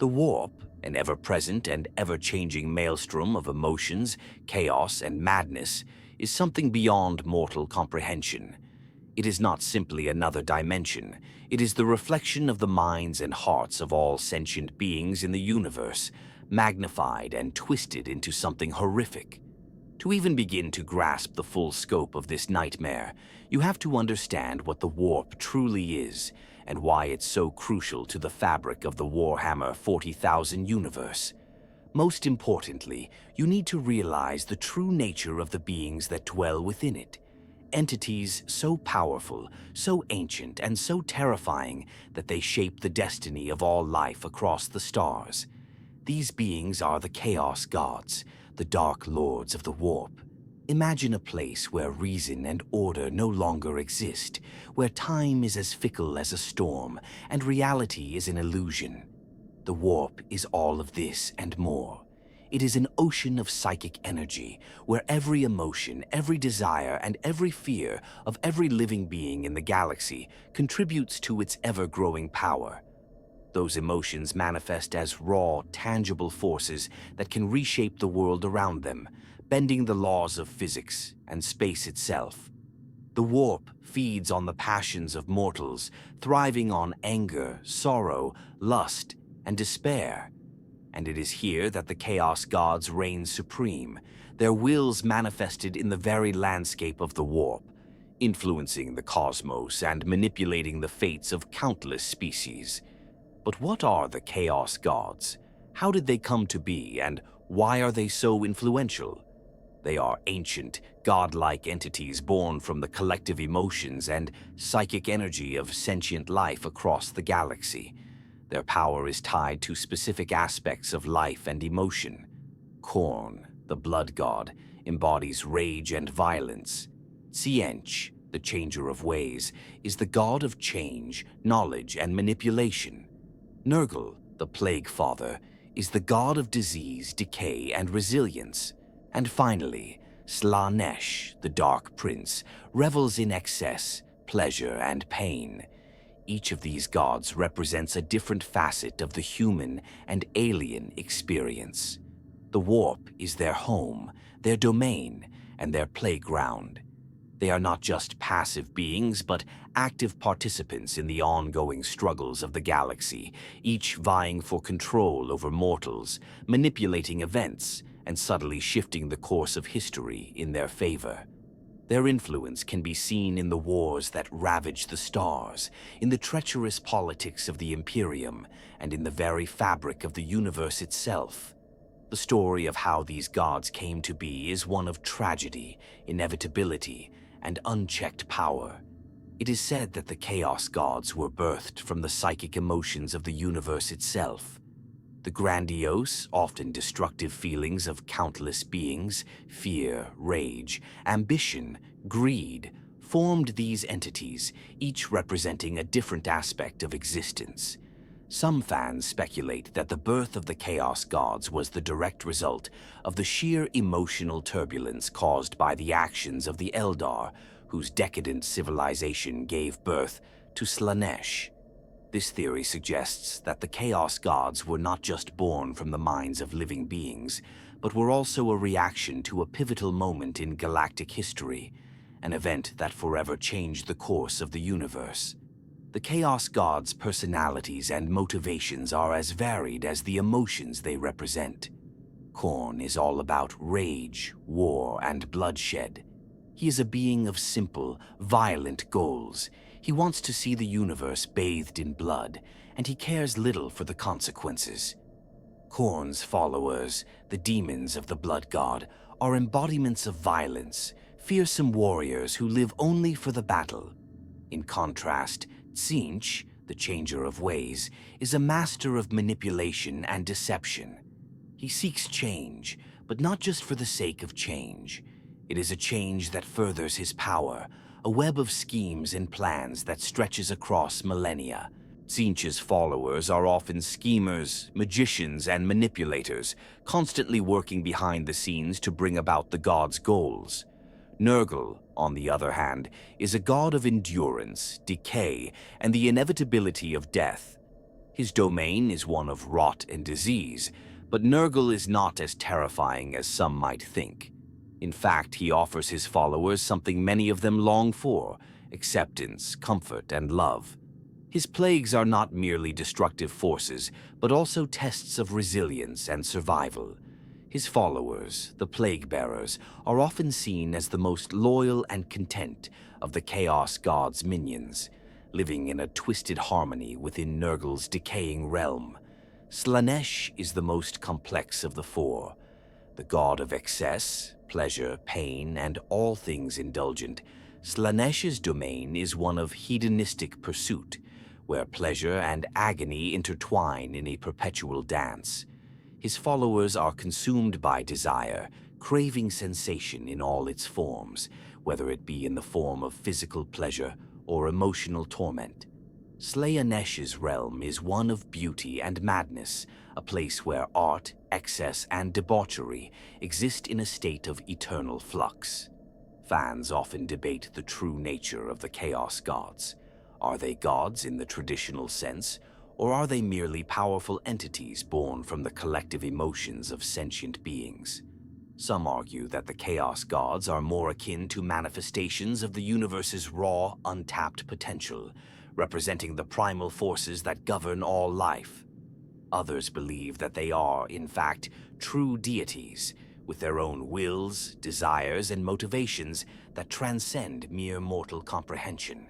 The warp, an ever-present and ever-changing maelstrom of emotions, chaos, and madness, is something beyond mortal comprehension. It is not simply another dimension. It is the reflection of the minds and hearts of all sentient beings in the universe, magnified and twisted into something horrific. To even begin to grasp the full scope of this nightmare, you have to understand what the warp truly is and why it's so crucial to the fabric of the Warhammer 40,000 universe. Most importantly, you need to realize the true nature of the beings that dwell within it. Entities so powerful, so ancient, and so terrifying that they shape the destiny of all life across the stars. These beings are the Chaos Gods, the Dark Lords of the Warp. Imagine a place where reason and order no longer exist, where time is as fickle as a storm, and reality is an illusion. The Warp is all of this and more. It is an ocean of psychic energy, where every emotion, every desire, and every fear of every living being in the galaxy contributes to its ever-growing power. Those emotions manifest as raw, tangible forces that can reshape the world around them, bending the laws of physics and space itself. The warp feeds on the passions of mortals, thriving on anger, sorrow, lust, and despair. And it is here that the Chaos Gods reign supreme, their wills manifested in the very landscape of the warp, influencing the cosmos and manipulating the fates of countless species. But what are the Chaos Gods? How did they come to be, and why are they so influential? They are ancient, godlike entities born from the collective emotions and psychic energy of sentient life across the galaxy. Their power is tied to specific aspects of life and emotion. Khorne, the blood god, embodies rage and violence. Tzeentch, the changer of ways, is the god of change, knowledge, and manipulation. Nurgle, the plague father, is the god of disease, decay, and resilience. And finally, Slaanesh, the dark prince, revels in excess, pleasure, and pain. Each of these gods represents a different facet of the human and alien experience. The warp is their home, their domain, and their playground. They are not just passive beings, but active participants in the ongoing struggles of the galaxy, each vying for control over mortals, manipulating events, and subtly shifting the course of history in their favor. Their influence can be seen in the wars that ravage the stars, in the treacherous politics of the Imperium, and in the very fabric of the universe itself. The story of how these gods came to be is one of tragedy, inevitability, and unchecked power. It is said that the Chaos Gods were birthed from the psychic emotions of the universe itself. The grandiose, often destructive feelings of countless beings, fear, rage, ambition, greed, formed these entities, each representing a different aspect of existence. Some fans speculate that the birth of the Chaos Gods was the direct result of the sheer emotional turbulence caused by the actions of the Eldar, whose decadent civilization gave birth to Slaanesh. This theory suggests that the Chaos Gods were not just born from the minds of living beings, but were also a reaction to a pivotal moment in galactic history, an event that forever changed the course of the universe. The Chaos Gods' personalities and motivations are as varied as the emotions they represent. Khorne is all about rage, war, and bloodshed. He is a being of simple, violent goals. He wants to see the universe bathed in blood, and he cares little for the consequences. Khorne's followers, the demons of the Blood God, are embodiments of violence, fearsome warriors who live only for the battle. In contrast, Tzeentch, the changer of ways, is a master of manipulation and deception. He seeks change, but not just for the sake of change. It is a change that furthers his power, a web of schemes and plans that stretches across millennia. Tzeentch's followers are often schemers, magicians, and manipulators, constantly working behind the scenes to bring about the god's goals. Nurgle, on the other hand, is a god of endurance, decay, and the inevitability of death. His domain is one of rot and disease, but Nurgle is not as terrifying as some might think. In fact, he offers his followers something many of them long for: acceptance, comfort, and love. His plagues are not merely destructive forces, but also tests of resilience and survival. His followers, the Plague Bearers, are often seen as the most loyal and content of the Chaos God's minions, living in a twisted harmony within Nurgle's decaying realm. Slaanesh is the most complex of the four. The god of excess, pleasure, pain, and all things indulgent, Slaanesh's domain is one of hedonistic pursuit, where pleasure and agony intertwine in a perpetual dance. His followers are consumed by desire, craving sensation in all its forms, whether it be in the form of physical pleasure or emotional torment. Slaanesh's realm is one of beauty and madness, a place where art, excess, and debauchery exist in a state of eternal flux. Fans often debate the true nature of the Chaos Gods. Are they gods in the traditional sense, or are they merely powerful entities born from the collective emotions of sentient beings? Some argue that the Chaos Gods are more akin to manifestations of the universe's raw, untapped potential, representing the primal forces that govern all life. Others believe that they are, in fact, true deities, with their own wills, desires, and motivations that transcend mere mortal comprehension.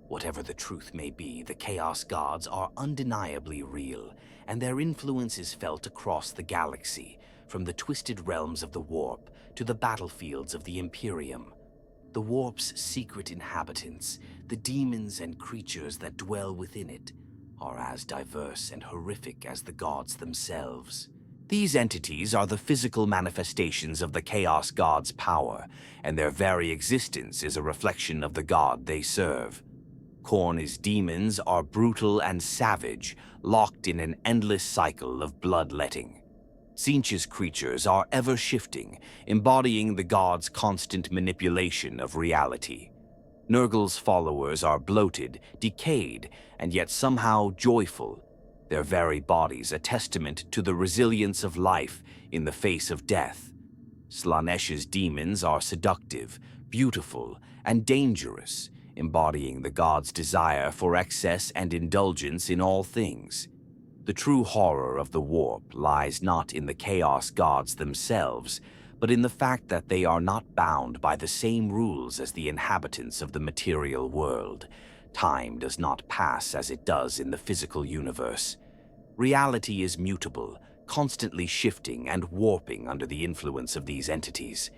Whatever the truth may be, the Chaos Gods are undeniably real, and their influence is felt across the galaxy, from the twisted realms of the Warp to the battlefields of the Imperium. The Warp's secret inhabitants, the demons and creatures that dwell within it, are as diverse and horrific as the gods themselves. These entities are the physical manifestations of the Chaos God's power, and their very existence is a reflection of the god they serve. Khorne's demons are brutal and savage, locked in an endless cycle of bloodletting. Tzeentch's creatures are ever-shifting, embodying the god's constant manipulation of reality. Nurgle's followers are bloated, decayed, and yet somehow joyful, their very bodies a testament to the resilience of life in the face of death. Slaanesh's demons are seductive, beautiful, and dangerous, embodying the god's desire for excess and indulgence in all things. The true horror of the Warp lies not in the Chaos Gods themselves, but in the fact that they are not bound by the same rules as the inhabitants of the material world. Time does not pass as it does in the physical universe. Reality is mutable, constantly shifting and warping under the influence of these entities.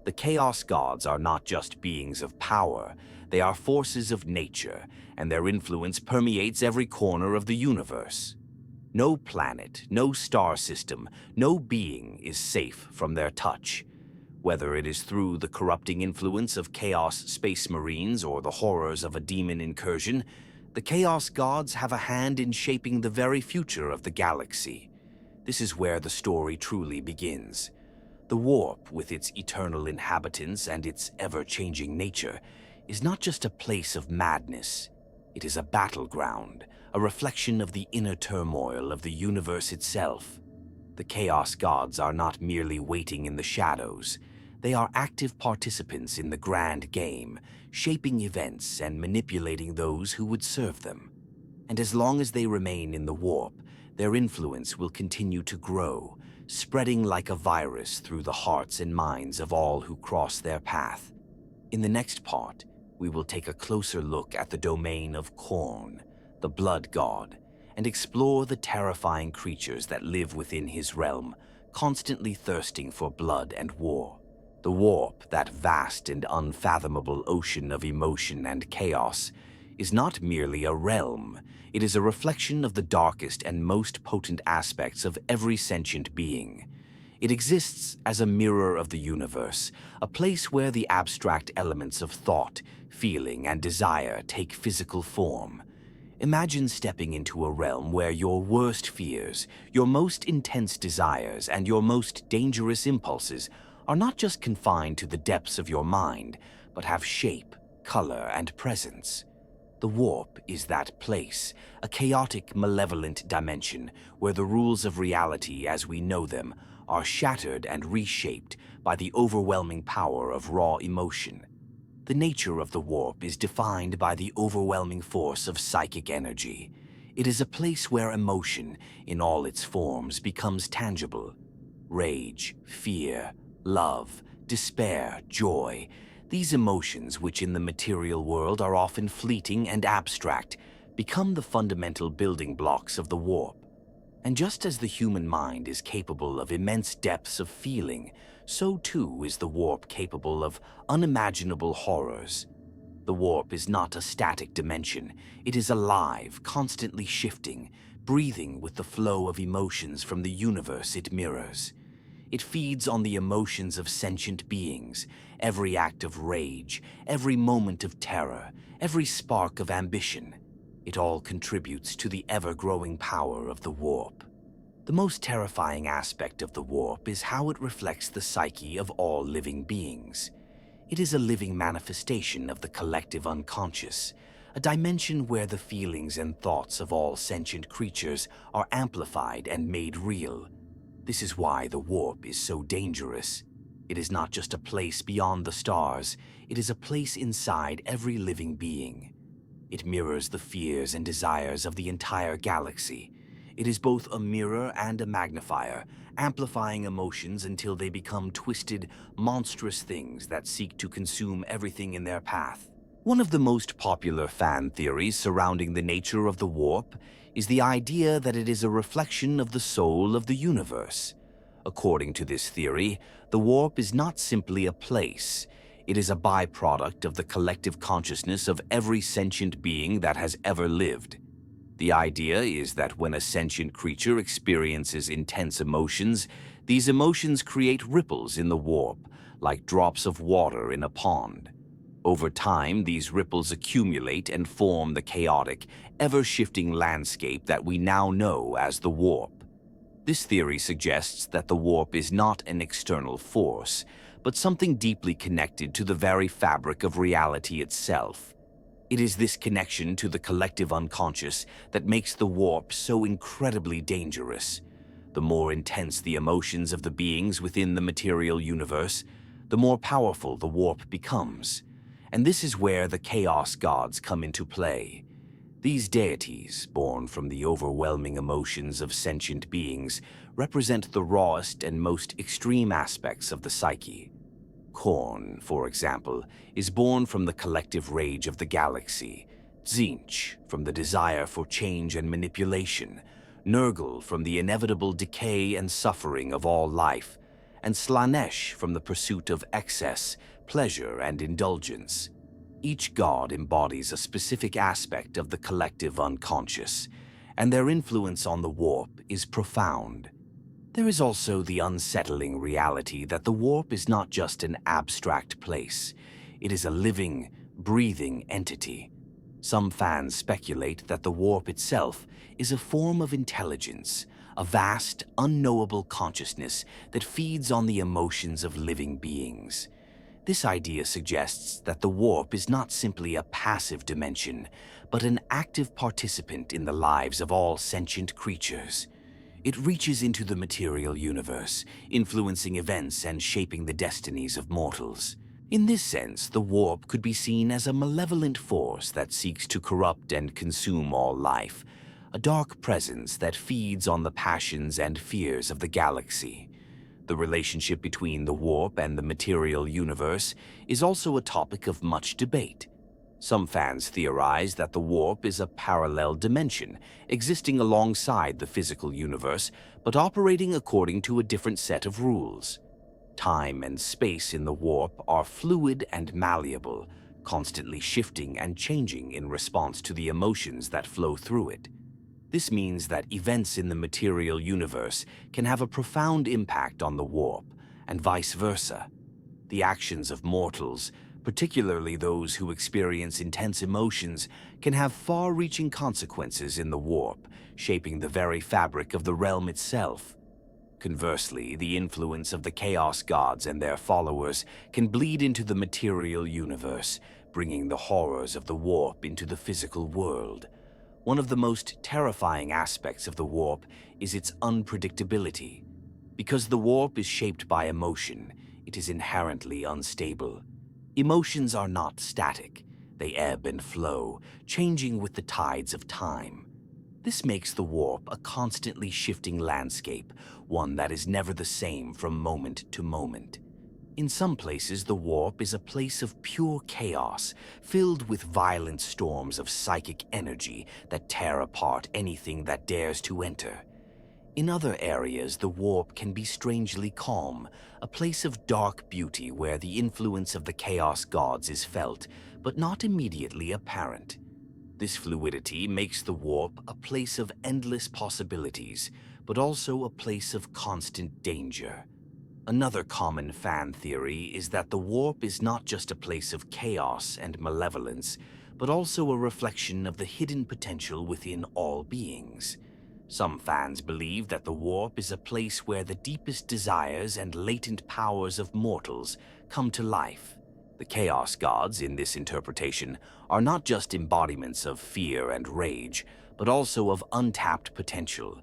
The Chaos Gods are not just beings of power, they are forces of nature, and their influence permeates every corner of the universe. No planet, no star system, no being is safe from their touch. Whether it is through the corrupting influence of Chaos Space Marines or the horrors of a demon incursion, the Chaos Gods have a hand in shaping the very future of the galaxy. This is where the story truly begins. The Warp, with its eternal inhabitants and its ever-changing nature, is not just a place of madness. It is a battleground, a reflection of the inner turmoil of the universe itself. The Chaos Gods are not merely waiting in the shadows. They are active participants in the grand game, shaping events and manipulating those who would serve them. And as long as they remain in the Warp, their influence will continue to grow, spreading like a virus through the hearts and minds of all who cross their path. In the next part, we will take a closer look at the domain of Khorne, the blood god, and explore the terrifying creatures that live within his realm, constantly thirsting for blood and war. The Warp, that vast and unfathomable ocean of emotion and chaos, is not merely a realm. It is a reflection of the darkest and most potent aspects of every sentient being. It exists as a mirror of the universe, a place where the abstract elements of thought, feeling, and desire take physical form. Imagine stepping into a realm where your worst fears, your most intense desires, and your most dangerous impulses are not just confined to the depths of your mind, but have shape, color, and presence. The warp is that place, a chaotic, malevolent dimension where the rules of reality as we know them are shattered and reshaped by the overwhelming power of raw emotion. The nature of the warp is defined by the overwhelming force of psychic energy. It is a place where emotion, in all its forms, becomes tangible. Rage, fear, love, despair, joy. These emotions, which in the material world are often fleeting and abstract, become the fundamental building blocks of the warp. And just as the human mind is capable of immense depths of feeling, so too is the warp capable of unimaginable horrors. The warp is not a static dimension. It is alive, constantly shifting, breathing with the flow of emotions from the universe it mirrors. It feeds on the emotions of sentient beings, every act of rage, every moment of terror, every spark of ambition. It all contributes to the ever-growing power of the warp. The most terrifying aspect of the warp is how it reflects the psyche of all living beings. It is a living manifestation of the collective unconscious, a dimension where the feelings and thoughts of all sentient creatures are amplified and made real. This is why the warp is so dangerous. It is not just a place beyond the stars, it is a place inside every living being. It mirrors the fears and desires of the entire galaxy. It is both a mirror and a magnifier, amplifying emotions until they become twisted, monstrous things that seek to consume everything in their path. One of the most popular fan theories surrounding the nature of the warp is the idea that it is a reflection of the soul of the universe. According to this theory, the warp is not simply a place. It is a byproduct of the collective consciousness of every sentient being that has ever lived. The idea is that when a sentient creature experiences intense emotions, these emotions create ripples in the warp, like drops of water in a pond. Over time, these ripples accumulate and form the chaotic, ever-shifting landscape that we now know as the warp. This theory suggests that the warp is not an external force, but something deeply connected to the very fabric of reality itself. It is this connection to the collective unconscious that makes the warp so incredibly dangerous. The more intense the emotions of the beings within the material universe, the more powerful the warp becomes. And this is where the Chaos Gods come into play. These deities, born from the overwhelming emotions of sentient beings, represent the rawest and most extreme aspects of the psyche. Khorne, for example, is born from the collective rage of the galaxy, Tzeentch from the desire for change and manipulation, Nurgle from the inevitable decay and suffering of all life, and Slaanesh from the pursuit of excess, pleasure, and indulgence. Each god embodies a specific aspect of the collective unconscious, and their influence on the warp is profound. There is also the unsettling reality that the warp is not just an abstract place. It is a living, breathing entity. Some fans speculate that the warp itself is a form of intelligence, a vast, unknowable consciousness that feeds on the emotions of living beings. This idea suggests that the warp is not simply a passive dimension, but an active participant in the lives of all sentient creatures. It reaches into the material universe, influencing events and shaping the destinies of mortals. In this sense, the warp could be seen as a malevolent force that seeks to corrupt and consume all life, a dark presence that feeds on the passions and fears of the galaxy. The relationship between the warp and the material universe is also a topic of much debate. Some fans theorize that the warp is a parallel dimension, existing alongside the physical universe, but operating according to a different set of rules. Time and space in the warp are fluid and malleable, constantly shifting and changing in response to the emotions that flow through it. This means that events in the material universe can have a profound impact on the warp, and vice versa. The actions of mortals, particularly those who experience intense emotions, can have far-reaching consequences in the warp, shaping the very fabric of the realm itself. Conversely, the influence of the Chaos Gods and their followers can bleed into the material universe, bringing the horrors of the warp into the physical world. One of the most terrifying aspects of the warp is its unpredictability. Because the warp is shaped by emotion, it is inherently unstable. Emotions are not static. They ebb and flow, changing with the tides of time. This makes the warp a constantly shifting landscape, one that is never the same from moment to moment. In some places, the warp is a place of pure chaos, filled with violent storms of psychic energy that tear apart anything that dares to enter. In other areas, the warp can be strangely calm, a place of dark beauty where the influence of the chaos gods is felt, but not immediately apparent. This fluidity makes the warp a place of endless possibilities, but also a place of constant danger. Another common fan theory is that the warp is not just a place of chaos and malevolence, but also a reflection of the hidden potential within all beings. Some fans believe that the warp is a place where the deepest desires and latent powers of mortals come to life. The Chaos Gods, in this interpretation, are not just embodiments of fear and rage, but also of untapped potential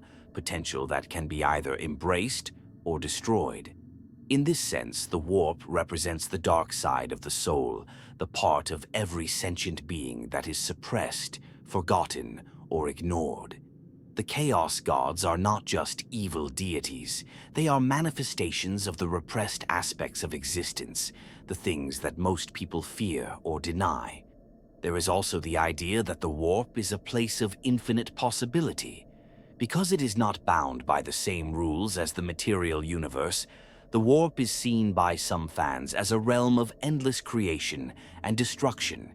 that can be either embraced or destroyed. In this sense, the warp represents the dark side of the soul, the part of every sentient being that is suppressed, forgotten, or ignored. The Chaos Gods are not just evil deities. They are manifestations of the repressed aspects of existence, the things that most people fear or deny. There is also the idea that the warp is a place of infinite possibility. Because it is not bound by the same rules as the material universe, the warp is seen by some fans as a realm of endless creation and destruction.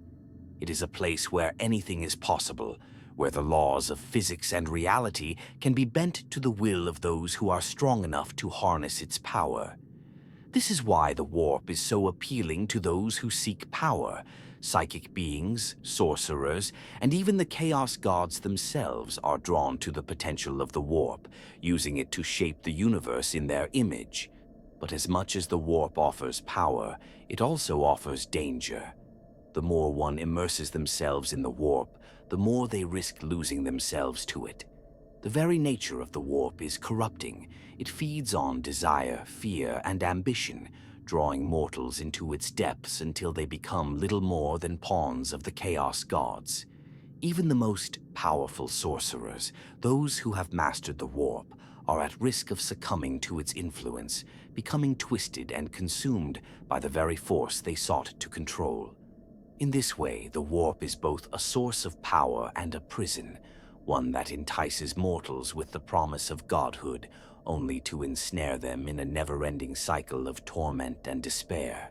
It is a place where anything is possible, where the laws of physics and reality can be bent to the will of those who are strong enough to harness its power. This is why the warp is so appealing to those who seek power. Psychic beings, sorcerers, and even the Chaos Gods themselves are drawn to the potential of the warp, using it to shape the universe in their image. But as much as the warp offers power, it also offers danger. The more one immerses themselves in the warp, the more they risk losing themselves to it. The very nature of the warp is corrupting. It feeds on desire, fear, and ambition, drawing mortals into its depths until they become little more than pawns of the Chaos Gods. Even the most powerful sorcerers, those who have mastered the warp, are at risk of succumbing to its influence, becoming twisted and consumed by the very force they sought to control. In this way, the warp is both a source of power and a prison, one that entices mortals with the promise of godhood, only to ensnare them in a never-ending cycle of torment and despair.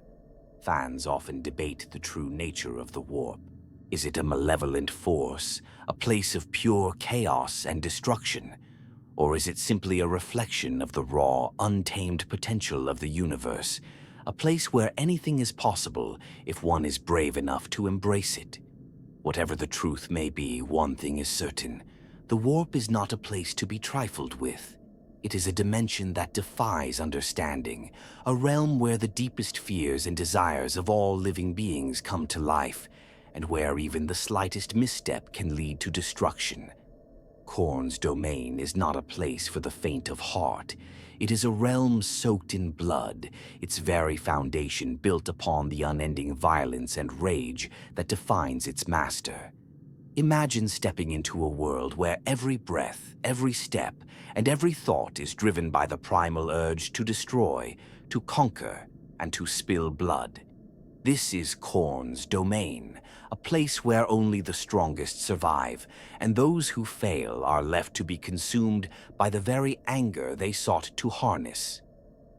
Fans often debate the true nature of the warp. Is it a malevolent force, a place of pure chaos and destruction? Or is it simply a reflection of the raw, untamed potential of the universe? A place where anything is possible if one is brave enough to embrace it. Whatever the truth may be, one thing is certain. The warp is not a place to be trifled with. It is a dimension that defies understanding, a realm where the deepest fears and desires of all living beings come to life, and where even the slightest misstep can lead to destruction. Khorne's domain is not a place for the faint of heart. It is a realm soaked in blood, its very foundation built upon the unending violence and rage that defines its master. Imagine stepping into a world where every breath, every step, and every thought is driven by the primal urge to destroy, to conquer, and to spill blood. This is Khorne's domain, a place where only the strongest survive, and those who fail are left to be consumed by the very anger they sought to harness.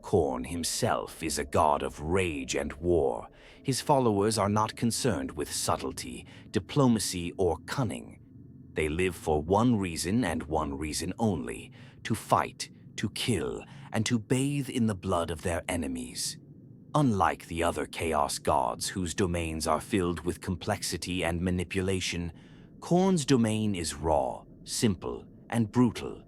Khorne himself is a god of rage and war. His followers are not concerned with subtlety, diplomacy, or cunning. They live for one reason and one reason only: to fight, to kill, and to bathe in the blood of their enemies. Unlike the other Chaos Gods, whose domains are filled with complexity and manipulation, Khorne's domain is raw, simple, and brutal.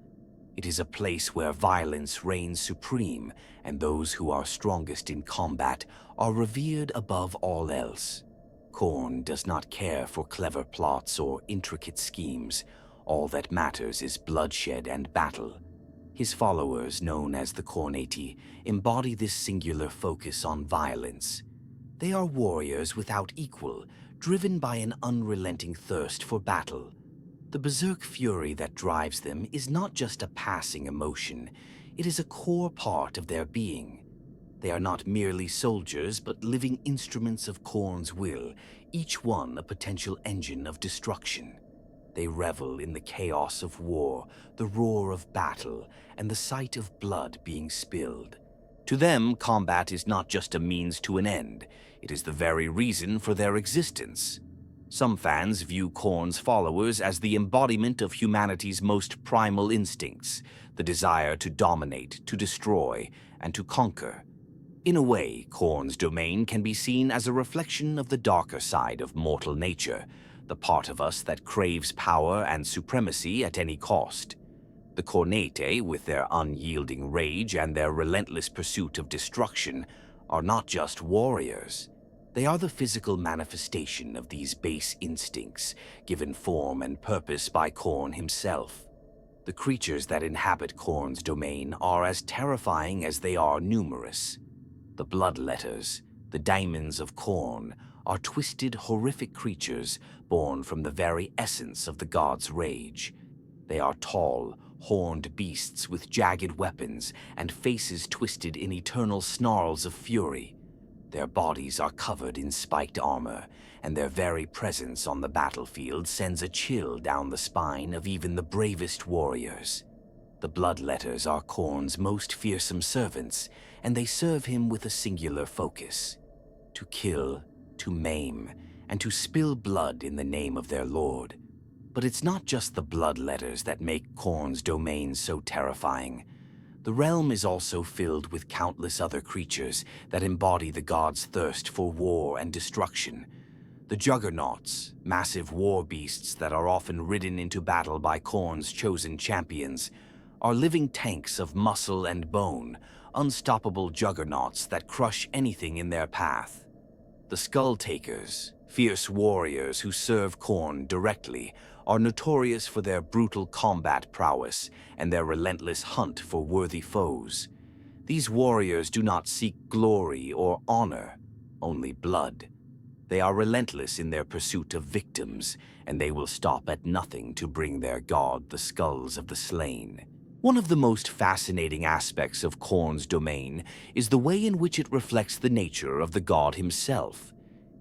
It is a place where violence reigns supreme, and those who are strongest in combat are revered above all else. Khorne does not care for clever plots or intricate schemes. All that matters is bloodshed and battle. His followers, known as the Khornati, embody this singular focus on violence. They are warriors without equal, driven by an unrelenting thirst for battle. The berserk fury that drives them is not just a passing emotion, it is a core part of their being. They are not merely soldiers, but living instruments of Khorne's will, each one a potential engine of destruction. They revel in the chaos of war, the roar of battle, and the sight of blood being spilled. To them, combat is not just a means to an end, it is the very reason for their existence. Some fans view Khorne's followers as the embodiment of humanity's most primal instincts, the desire to dominate, to destroy, and to conquer. In a way, Khorne's domain can be seen as a reflection of the darker side of mortal nature, the part of us that craves power and supremacy at any cost. The Khornate, with their unyielding rage and their relentless pursuit of destruction, are not just warriors. They are the physical manifestation of these base instincts, given form and purpose by Khorne himself. The creatures that inhabit Khorne's domain are as terrifying as they are numerous. The Bloodletters, the Daemons of Khorne, are twisted, horrific creatures born from the very essence of the god's rage. They are tall, horned beasts with jagged weapons and faces twisted in eternal snarls of fury. Their bodies are covered in spiked armor, and their very presence on the battlefield sends a chill down the spine of even the bravest warriors. The Bloodletters are Khorne's most fearsome servants, and they serve him with a singular focus: to kill, to maim, and to spill blood in the name of their lord. But it's not just the Bloodletters that make Khorne's domain so terrifying. The realm is also filled with countless other creatures that embody the god's thirst for war and destruction. The Juggernauts, massive war beasts that are often ridden into battle by Khorne's chosen champions, are living tanks of muscle and bone, unstoppable juggernauts that crush anything in their path. The Skull-Takers, fierce warriors who serve Khorne directly, are notorious for their brutal combat prowess and their relentless hunt for worthy foes. These warriors do not seek glory or honor, only blood. They are relentless in their pursuit of victims, and they will stop at nothing to bring their god the skulls of the slain. One of the most fascinating aspects of Khorne's domain is the way in which it reflects the nature of the god himself.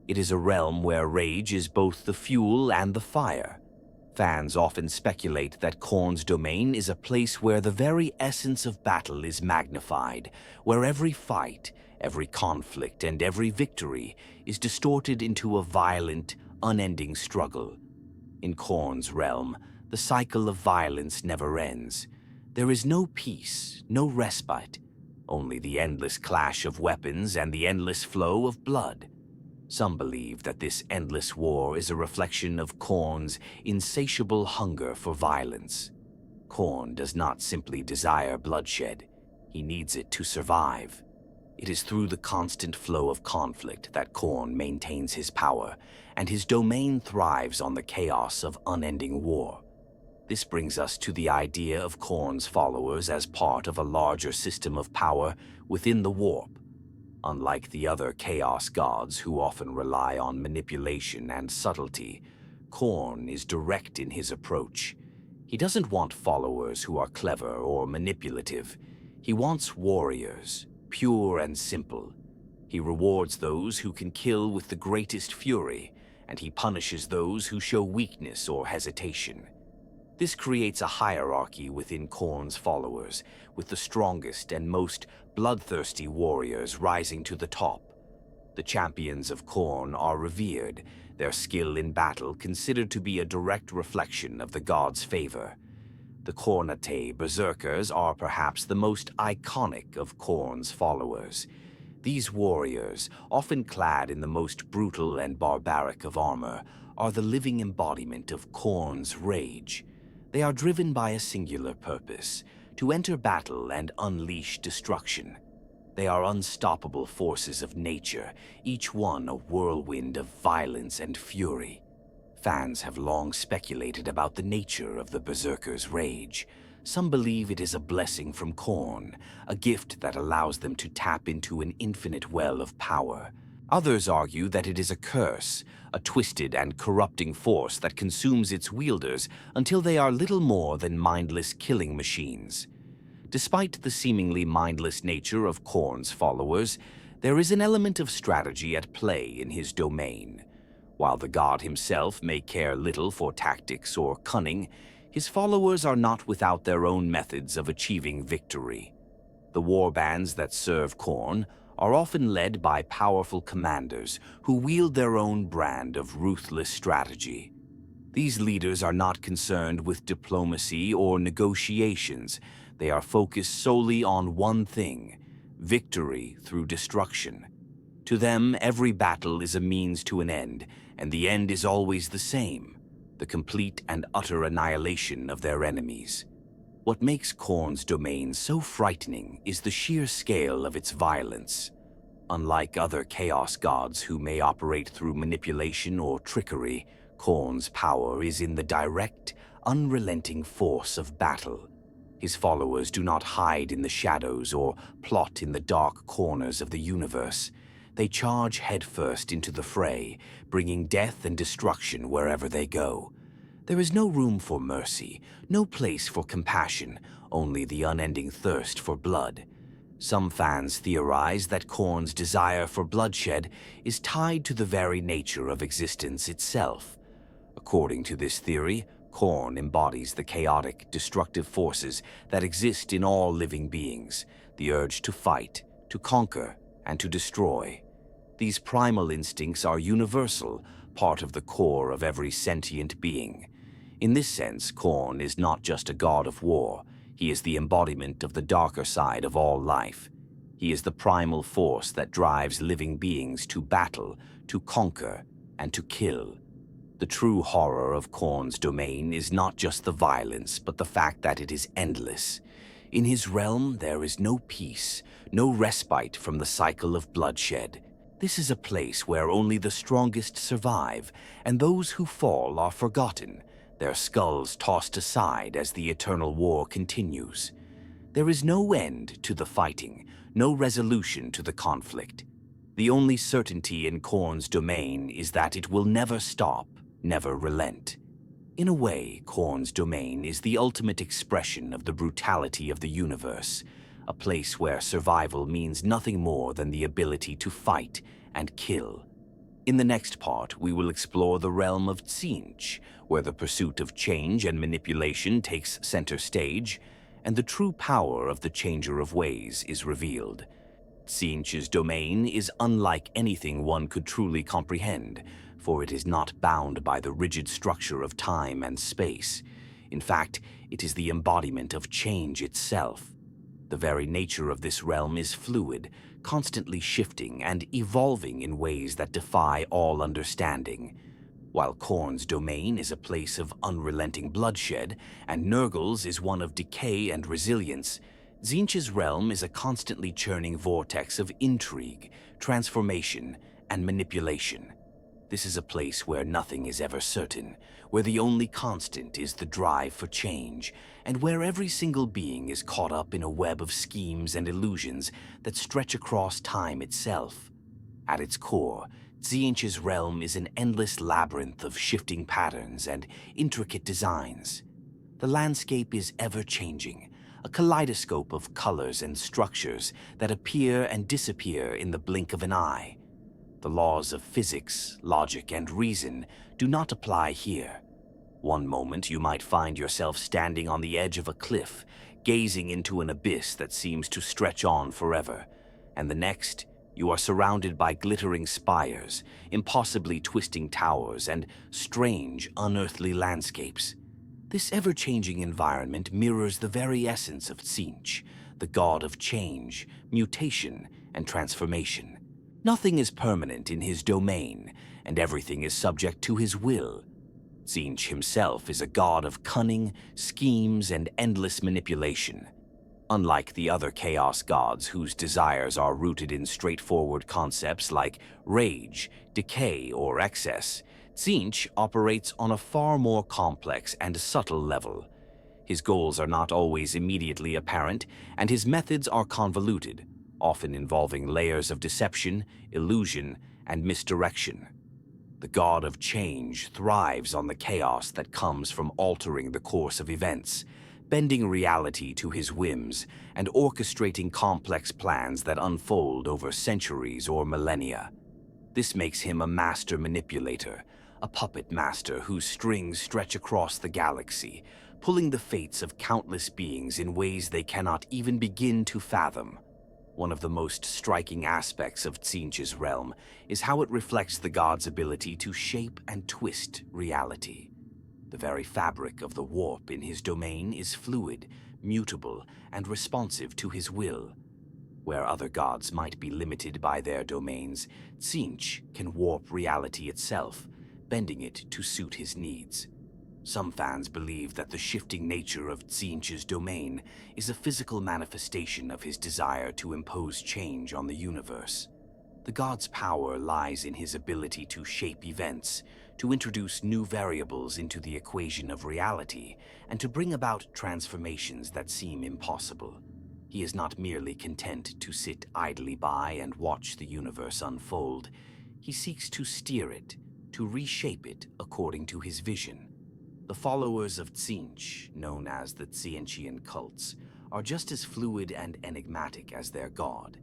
It is a realm where rage is both the fuel and the fire. Fans often speculate that Khorne's domain is a place where the very essence of battle is magnified, where every fight, every conflict, and every victory is distorted into a violent, unending struggle. In Khorne's realm, the cycle of violence never ends. There is no peace, no respite, only the endless clash of weapons and the endless flow of blood. Some believe that this endless war is a reflection of Khorne's insatiable hunger for violence. Khorne does not simply desire bloodshed, he needs it to survive. It is through the constant flow of conflict that Khorne maintains his power, and his domain thrives on the chaos of unending war. This brings us to the idea of Khorne's followers as part of a larger system of power within the warp. Unlike the other Chaos gods who often rely on manipulation and subtlety, Khorne is direct in his approach. He doesn't want followers who are clever or manipulative. He wants warriors, pure and simple. He rewards those who can kill with the greatest fury, and he punishes those who show weakness or hesitation. This creates a hierarchy within Khorne's followers, with the strongest and most bloodthirsty warriors rising to the top. The champions of Khorne are revered, their skill in battle considered to be a direct reflection of the god's favor. The Khornate berserkers are perhaps the most iconic of Khorne's followers. These warriors, often clad in the most brutal and barbaric of armor, are the living embodiment of Khorne's rage. They are driven by a singular purpose: to enter battle and unleash destruction. They are unstoppable forces of nature, each one a whirlwind of violence and fury. Fans have long speculated about the nature of the Berserker's rage. Some believe it is a blessing from Khorne, a gift that allows them to tap into an infinite well of power. Others argue that it is a curse, a twisted and corrupting force that consumes its wielders until they are little more than mindless killing machines. Despite the seemingly mindless nature of Khorne's followers, there is an element of strategy at play in his domain. While the god himself may care little for tactics or cunning, his followers are not without their own methods of achieving victory. The warbands that serve Khorne are often led by powerful commanders who wield their own brand of ruthless strategy. These leaders are not concerned with diplomacy or negotiations. They are focused solely on one thing: victory through destruction. To them, every battle is a means to an end, and the end is always the same: the complete and utter annihilation of their enemies. What makes Khorne's domain so frightening is the sheer scale of its violence. Unlike other Chaos gods who may operate through manipulation or trickery, Khorne's power is in the direct, unrelenting force of battle. His followers do not hide in the shadows or plot in the dark corners of the universe. They charge headfirst into the fray, bringing death and destruction wherever they go. There is no room for mercy, no place for compassion, only the unending thirst for blood. Some fans theorize that Khorne's desire for bloodshed is tied to the very nature of existence itself. According to this theory, Khorne embodies the chaotic, destructive forces that exist in all living beings: the urge to fight, to conquer, and to destroy. These primal instincts are universal, part of the core of every sentient being. In this sense, Khorne is not just a god of war. He is the embodiment of the darker side of all life. He is the primal force that drives living beings to battle, to conquer, and to kill. The true horror of Khorne's domain is not just the violence, but the fact that it is endless. In his realm, there is no peace, no respite from the cycle of bloodshed. This is a place where only the strongest survive, and those who fall are forgotten, their skulls tossed aside as the eternal war continues. There is no end to the fighting, no resolution to the conflict. The only certainty in Khorne's domain is that it will never stop, never relent. In a way, Khorne's domain is the ultimate expression of the brutality of the universe, a place where survival means nothing more than the ability to fight and kill. In the next part, we will explore the realm of Tzeentch, where the pursuit of change and manipulation takes center stage, and the true power of the Changer of Ways is revealed. Tzeentch's domain is unlike anything one could truly comprehend, for it is not bound by the rigid structure of time and space. In fact, it is the embodiment of change itself. The very nature of this realm is fluid, constantly shifting and evolving in ways that defy all understanding. While Khorne's domain is a place of unrelenting bloodshed, and Nurgle's is one of decay and resilience, Tzeentch's realm is a constantly churning vortex of intrigue, transformation, and manipulation. This is a place where nothing is ever certain, where the only constant is the drive for change, and where every single being is caught up in a web of schemes and illusions that stretch across time itself. At its core, Tzeentch's realm is an endless labyrinth of shifting patterns and intricate designs. The landscape is ever-changing, a kaleidoscope of colors and structures that appear and disappear in the blink of an eye. The laws of physics, logic, and reason do not apply here. One moment you might find yourself standing on the edge of a cliff, gazing into an abyss that seems to stretch on forever, and the next, you are surrounded by glittering spires, impossibly twisting towers, and strange, unearthly landscapes. This ever-changing environment mirrors the very essence of Tzeentch, the god of change, mutation, and transformation. Nothing is permanent in his domain, and everything is subject to his will. Tzeentch himself is a god of cunning, schemes, and endless manipulation. Unlike the other Chaos gods whose desires are rooted in straightforward concepts like rage, decay, or excess, Tzeentch operates on a far more complex and subtle level. His goals are not always immediately apparent, and his methods are convoluted, often involving layers of deception, illusion, and misdirection. The god of change thrives on the chaos that comes from altering the course of events, bending reality to his whims, and orchestrating complex plans that unfold over centuries or millennia. This makes him a master manipulator, a puppet master whose strings stretch across the galaxy, pulling the fates of countless beings in ways they cannot even begin to fathom. One of the most striking aspects of Tzeentch's realm is how it reflects the god's ability to shape and twist reality. The very fabric of the warp in his domain is fluid, mutable, and responsive to his will. Where other gods might be limited by their domains, Tzeentch can warp reality itself, bending it to suit his needs. Some fans believe that the shifting nature of Tzeentch's domain is a physical manifestation of his desire to impose change on the universe. The god's power lies in his ability to shape events, to introduce new variables into the equation of reality, and to bring about transformations that seem impossible. He is not merely content to sit idly by and watch the universe unfold. He seeks to steer it, to reshape it according to his vision. The followers of Tzeentch, known as the Tzeentchian cults, are just as fluid and enigmatic as their god.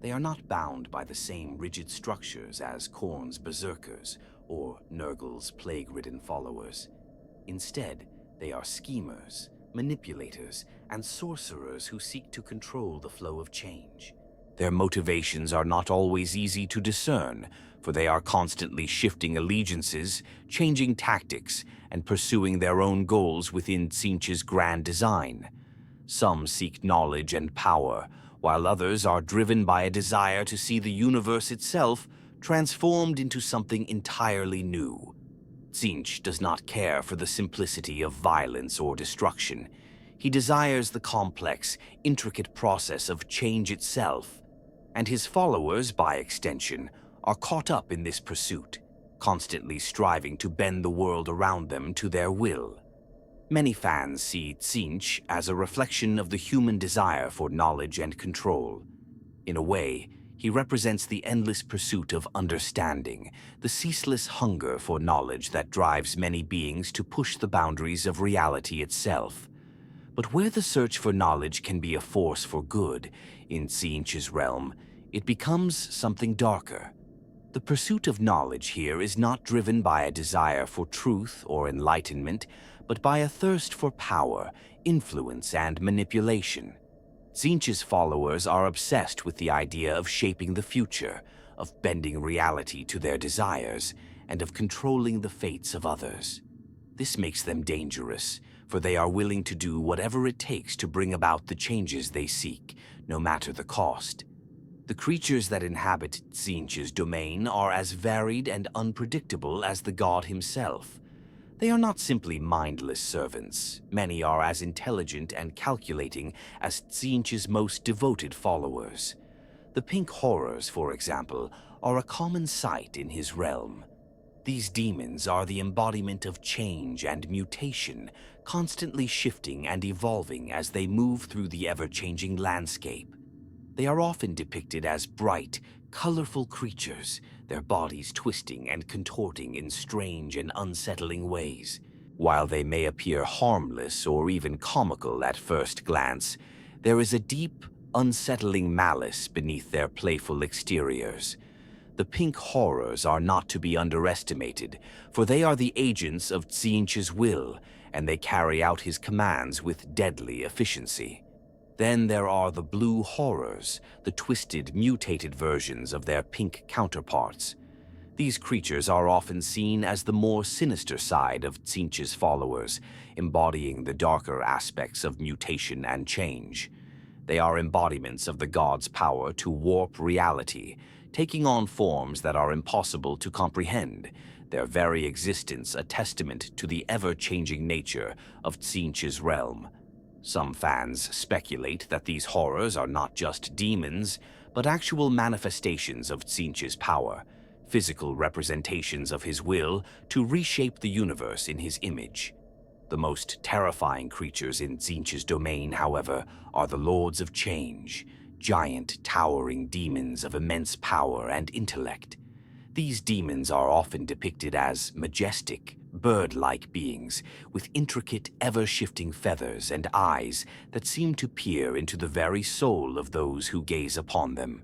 They are not bound by the same rigid structures as Khorne's berserkers or Nurgle's plague-ridden followers. Instead, they are schemers, manipulators, and sorcerers who seek to control the flow of change. Their motivations are not always easy to discern, for they are constantly shifting allegiances, changing tactics, and pursuing their own goals within Tzeentch's grand design. Some seek knowledge and power, while others are driven by a desire to see the universe itself transformed into something entirely new. Tzeentch does not care for the simplicity of violence or destruction. He desires the complex, intricate process of change itself, and his followers, by extension, are caught up in this pursuit, constantly striving to bend the world around them to their will. Many fans see Tzeentch as a reflection of the human desire for knowledge and control. In a way, he represents the endless pursuit of understanding, the ceaseless hunger for knowledge that drives many beings to push the boundaries of reality itself. But where the search for knowledge can be a force for good in Tzeentch's realm, it becomes something darker. The pursuit of knowledge here is not driven by a desire for truth or enlightenment, but by a thirst for power, influence, and manipulation. Tzeentch's followers are obsessed with the idea of shaping the future, of bending reality to their desires, and of controlling the fates of others. This makes them dangerous, for they are willing to do whatever it takes to bring about the changes they seek, no matter the cost. The creatures that inhabit Tzeentch's domain are as varied and unpredictable as the god himself. They are not simply mindless servants. Many are as intelligent and calculating as Tzeentch's most devoted followers. The pink horrors, for example, are a common sight in his realm. These demons are the embodiment of change and mutation, constantly shifting and evolving as they move through the ever-changing landscape. They are often depicted as bright, colorful creatures, their bodies twisting and contorting in strange and unsettling ways. While they may appear harmless or even comical at first glance, there is a deep, unsettling malice beneath their playful exteriors. The pink horrors are not to be underestimated, for they are the agents of Tzeentch's will, and they carry out his commands with deadly efficiency. Then there are the blue horrors, the twisted, mutated versions of their pink counterparts. These creatures are often seen as the more sinister side of Tzeentch's followers, embodying the darker aspects of mutation and change. They are embodiments of the god's power to warp reality, taking on forms that are impossible to comprehend, their very existence a testament to the ever-changing nature of Tzeentch's realm. Some fans speculate that these horrors are not just demons, but actual manifestations of Tzeentch's power, physical representations of his will to reshape the universe in his image. The most terrifying creatures in Tzeentch's domain, however, are the Lords of Change, giant, towering demons of immense power and intellect. These demons are often depicted as majestic, bird-like beings with intricate, ever-shifting feathers and eyes that seem to peer into the very soul of those who gaze upon them.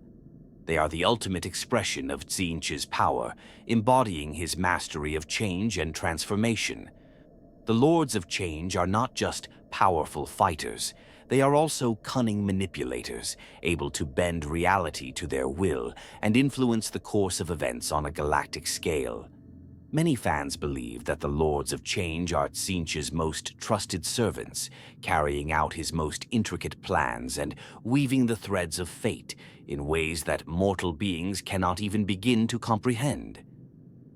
They are the ultimate expression of Tzeentch's power, embodying his mastery of change and transformation. The Lords of Change are not just powerful fighters, they are also cunning manipulators, able to bend reality to their will and influence the course of events on a galactic scale. Many fans believe that the Lords of Change are Tzeentch's most trusted servants, carrying out his most intricate plans and weaving the threads of fate in ways that mortal beings cannot even begin to comprehend.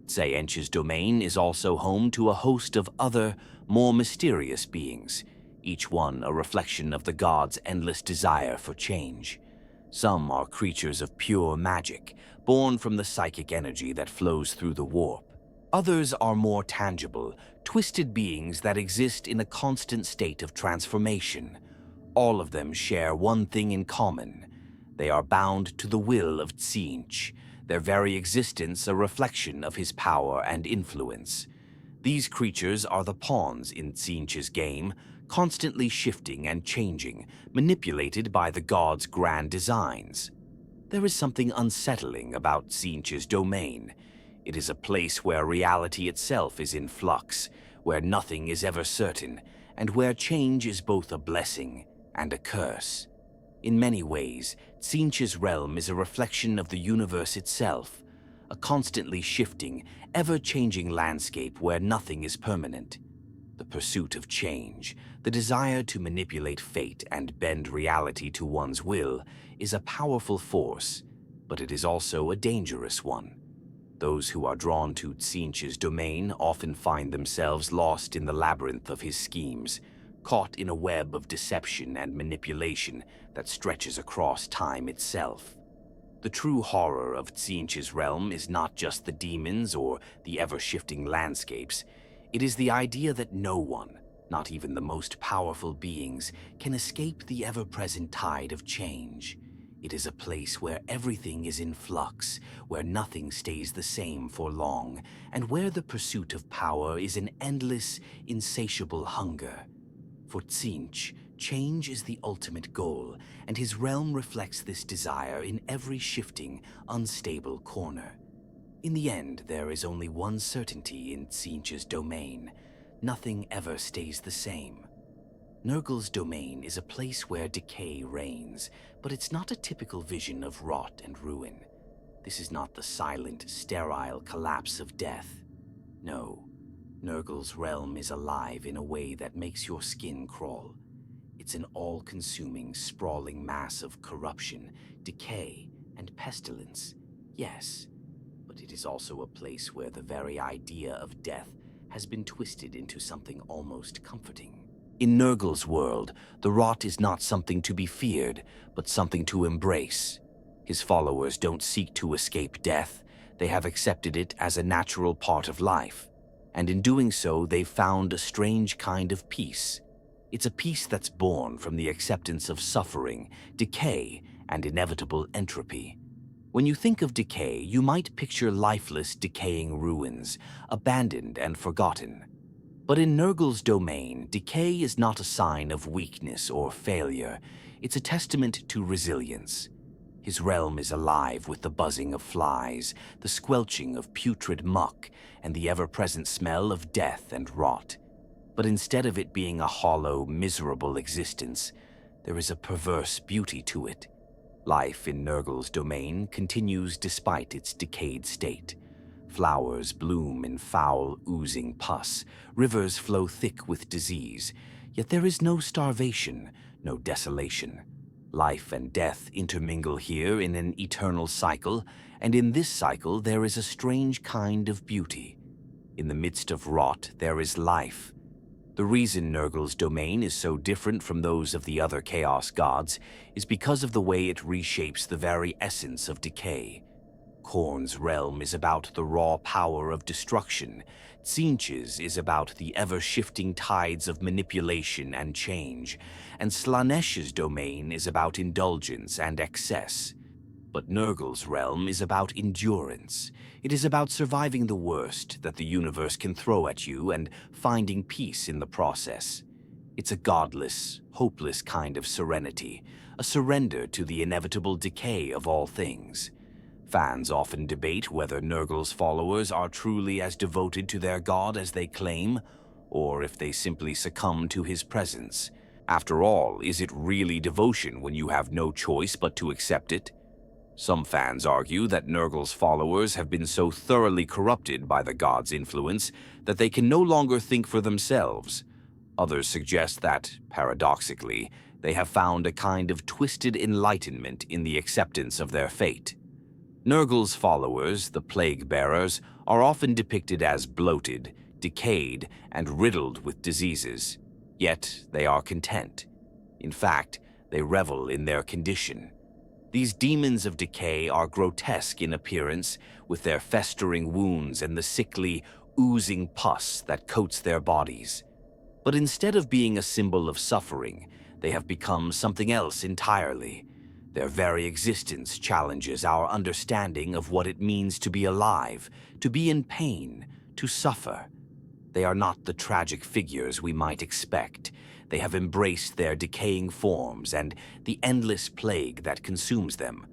Tzeentch's domain is also home to a host of other, more mysterious beings, each one a reflection of the god's endless desire for change. Some are creatures of pure magic, born from the psychic energy that flows through the warp. Others are more tangible, twisted beings that exist in a constant state of transformation. All of them share one thing in common. They are bound to the will of Tzeentch, their very existence a reflection of his power and influence. These creatures are the pawns in Tzeentch's game, constantly shifting and changing, manipulated by the god's grand designs. There is something unsettling about Tzeentch's domain. It is a place where reality itself is in flux, where nothing is ever certain, and where change is both a blessing and a curse. In many ways, Tzeentch's realm is a reflection of the universe itself, a constantly shifting, ever-changing landscape where nothing is permanent. The pursuit of change, the desire to manipulate fate and bend reality to one's will, is a powerful force, but it is also a dangerous one. Those who are drawn to Tzeentch's domain often find themselves lost in the labyrinth of his schemes, caught in a web of deception and manipulation that stretches across time itself. The true horror of Tzeentch's realm is not just the demons or the ever-shifting landscapes. It is the idea that no one, not even the most powerful beings, can escape the ever-present tide of change. It is a place where everything is in flux, where nothing stays the same for long, and where the pursuit of power is an endless, insatiable hunger. For Tzeentch, change is the ultimate goal, and his realm reflects this desire in every shifting, unstable corner. In the end, there is only one certainty in Tzeentch's domain. Nothing ever stays the same. Nurgle's domain is a place where decay reigns, but it's not a typical vision of rot and ruin. This is not the silent, sterile collapse of death. No, Nurgle's realm is alive in a way that makes your skin crawl. It's an all-consuming, sprawling mass of corruption, decay, and pestilence. Yes, but it is also a place where the very idea of death has been twisted into something almost comforting. In Nurgle's world, the rot is not something to be feared, but something to embrace. His followers don't seek to escape death. They have accepted it as a natural part of life. And in doing so, they've found a strange kind of peace. It's a peace that's born from the acceptance of suffering, decay, and inevitable entropy. When you think of decay, you might picture lifeless, decaying ruins, abandoned and forgotten. But in Nurgle's domain, decay is not a sign of weakness or failure. It's a testament to resilience. His realm is alive with the buzzing of flies, the squelching of putrid muck, and the ever-present smell of death and rot. But instead of it being a hollow, miserable existence, there is a perverse beauty to it. Life in Nurgle's domain continues despite its decayed state. Flowers bloom in foul, oozing pus. Rivers flow thick with disease. Yet there is no starvation, no desolation. Life and death intermingle here in an eternal cycle, and in this cycle there is a strange kind of beauty. In the midst of rot, there is life. The reason Nurgle's domain is so different from those of the other Chaos gods is because of the way it reshapes the very essence of decay. Khorne's realm is about the raw power of destruction. Tzeentch's is about the ever-shifting tides of manipulation and change, and Slaanesh's domain is about indulgence and excess. But Nurgle's realm is about endurance. It is about surviving the worst that the universe can throw at you and finding peace in the process. It's a godless, hopeless kind of serenity, a surrender to the inevitable decay of all things. Fans often debate whether Nurgle's followers are truly as devoted to their god as they claim, or if they simply succumb to his presence. After all, is it really devotion when you have no choice but to accept it? Some fans argue that Nurgle's followers have been so thoroughly corrupted by the god's influence that they can no longer think for themselves. Others suggest that, paradoxically, they have found a kind of twisted enlightenment in the acceptance of their fate. Nurgle's followers, the Plague Bearers, are often depicted as bloated, decayed, and riddled with diseases. Yet they are content. In fact, they revel in their condition. These demons of decay are grotesque in appearance, with their festering wounds and the sickly, oozing pus that coats their bodies. But instead of being a symbol of suffering, they have become something else entirely. Their very existence challenges our understanding of what it means to be alive, to be in pain, to suffer. They are not the tragic figures we might expect. They have embraced their decaying forms and the endless plague that consumes them.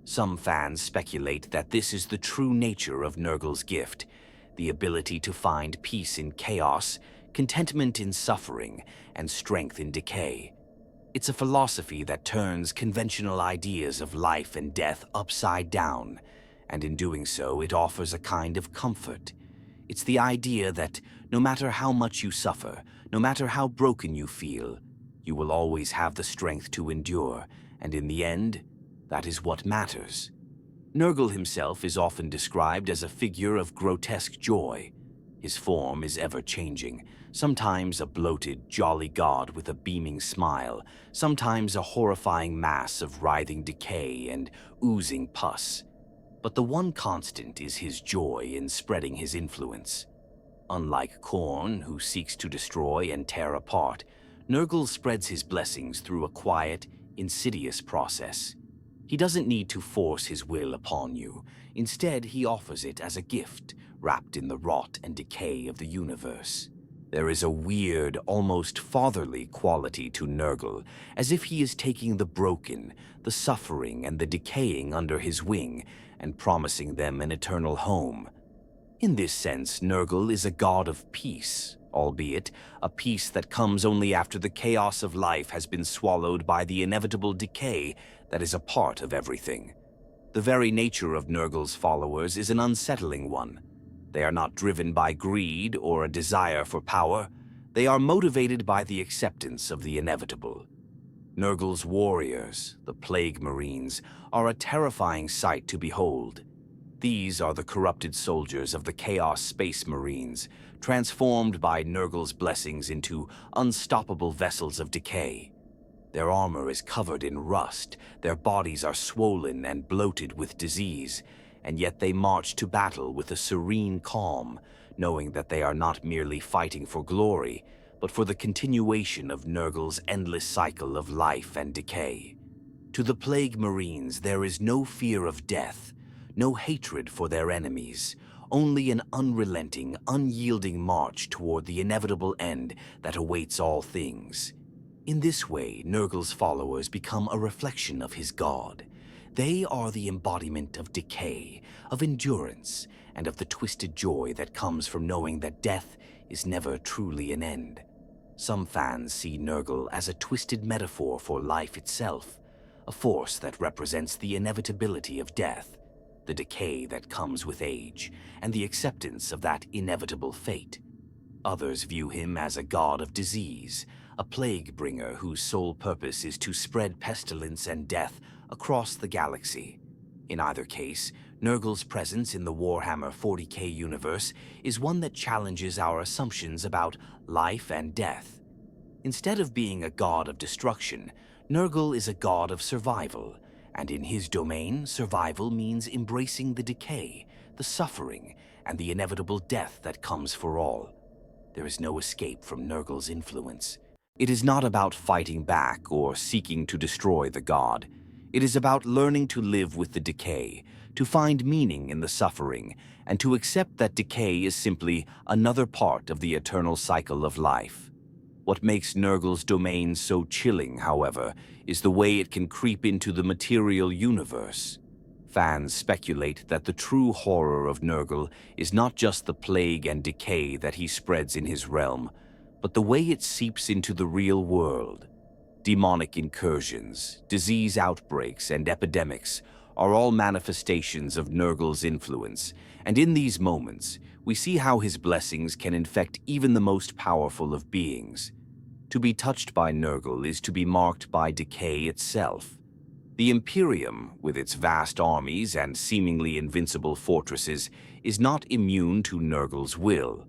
Some fans speculate that this is the true nature of Nurgle's gift, the ability to find peace in chaos, contentment in suffering, and strength in decay. It's a philosophy that turns conventional ideas of life and death upside down, and in doing so, it offers a kind of comfort. It's the idea that no matter how much you suffer, no matter how broken you feel, you will always have the strength to endure, and in the end, that is what matters. Nurgle himself is often described as a figure of grotesque joy. His form is ever-changing, sometimes a bloated, jolly god with a beaming smile, sometimes a horrifying mass of writhing decay and oozing pus. But the one constant is his joy in spreading his influence. Unlike Khorne, who seeks to destroy and tear apart, Nurgle spreads his blessings through a quiet, insidious process. He doesn't need to force his will upon you. Instead, he offers it as a gift, wrapped in the rot and decay of the universe. There is a weird, almost fatherly quality to Nurgle, as if he is taking the broken, the suffering, and the decaying under his wing, and promising them an eternal home. In this sense, Nurgle is a god of peace, albeit a peace that comes only after the chaos of life has been swallowed by the inevitable decay that is a part of everything. The very nature of Nurgle's followers is an unsettling one. They are not driven by greed or a desire for power. They are motivated by the acceptance of the inevitable. Nurgle's warriors, the Plague Marines, are a terrifying sight to behold. These are the corrupted soldiers of the Chaos Space Marines, transformed by Nurgle's blessings into unstoppable vessels of decay. Their armor is covered in rust, their bodies are swollen and bloated with disease, and yet they march to battle with a serene calm, knowing that they are not merely fighting for glory, but for the continuation of Nurgle's endless cycle of life and decay. To the Plague Marines, there is no fear of death, no hatred for their enemies, only an unrelenting, unyielding march toward the inevitable end that awaits all things. In this way, Nurgle's followers become a reflection of his god. They are the embodiment of decay, of endurance, and of the twisted joy that comes from knowing that death is never truly an end. Some fans see Nurgle as a twisted metaphor for life itself, a force that represents the inevitability of death, the decay that comes with age, and the acceptance of that inevitable fate. Others view him as a god of disease, a plague bringer whose sole purpose is to spread pestilence and death across the galaxy. In either case, Nurgle's presence in the Warhammer 40k universe is one that challenges our assumptions about life and death. Instead of being a god of destruction, Nurgle is a god of survival, and in his domain, survival means embracing the decay, the suffering, and the inevitable death that comes for all. There is no escape from Nurgle's influence. It is not about fighting back or seeking to destroy the god. It is about learning to live with the decay, to find meaning in the suffering, and to accept that decay is simply another part of the eternal cycle of life. What makes Nurgle's domain so chilling, however, is the way it can creep into the material universe. Fans speculate that the true horror of Nurgle is not just the plague and decay that he spreads in his realm, but the way it seeps into the real world. Demonic incursions, disease outbreaks, and epidemics are all manifestations of Nurgle's influence, and in these moments, we see how his blessings can infect even the most powerful of beings. To be touched by Nurgle is to be marked by decay itself. The Imperium, with its vast armies and seemingly invincible fortresses, is not immune to Nurgle's will.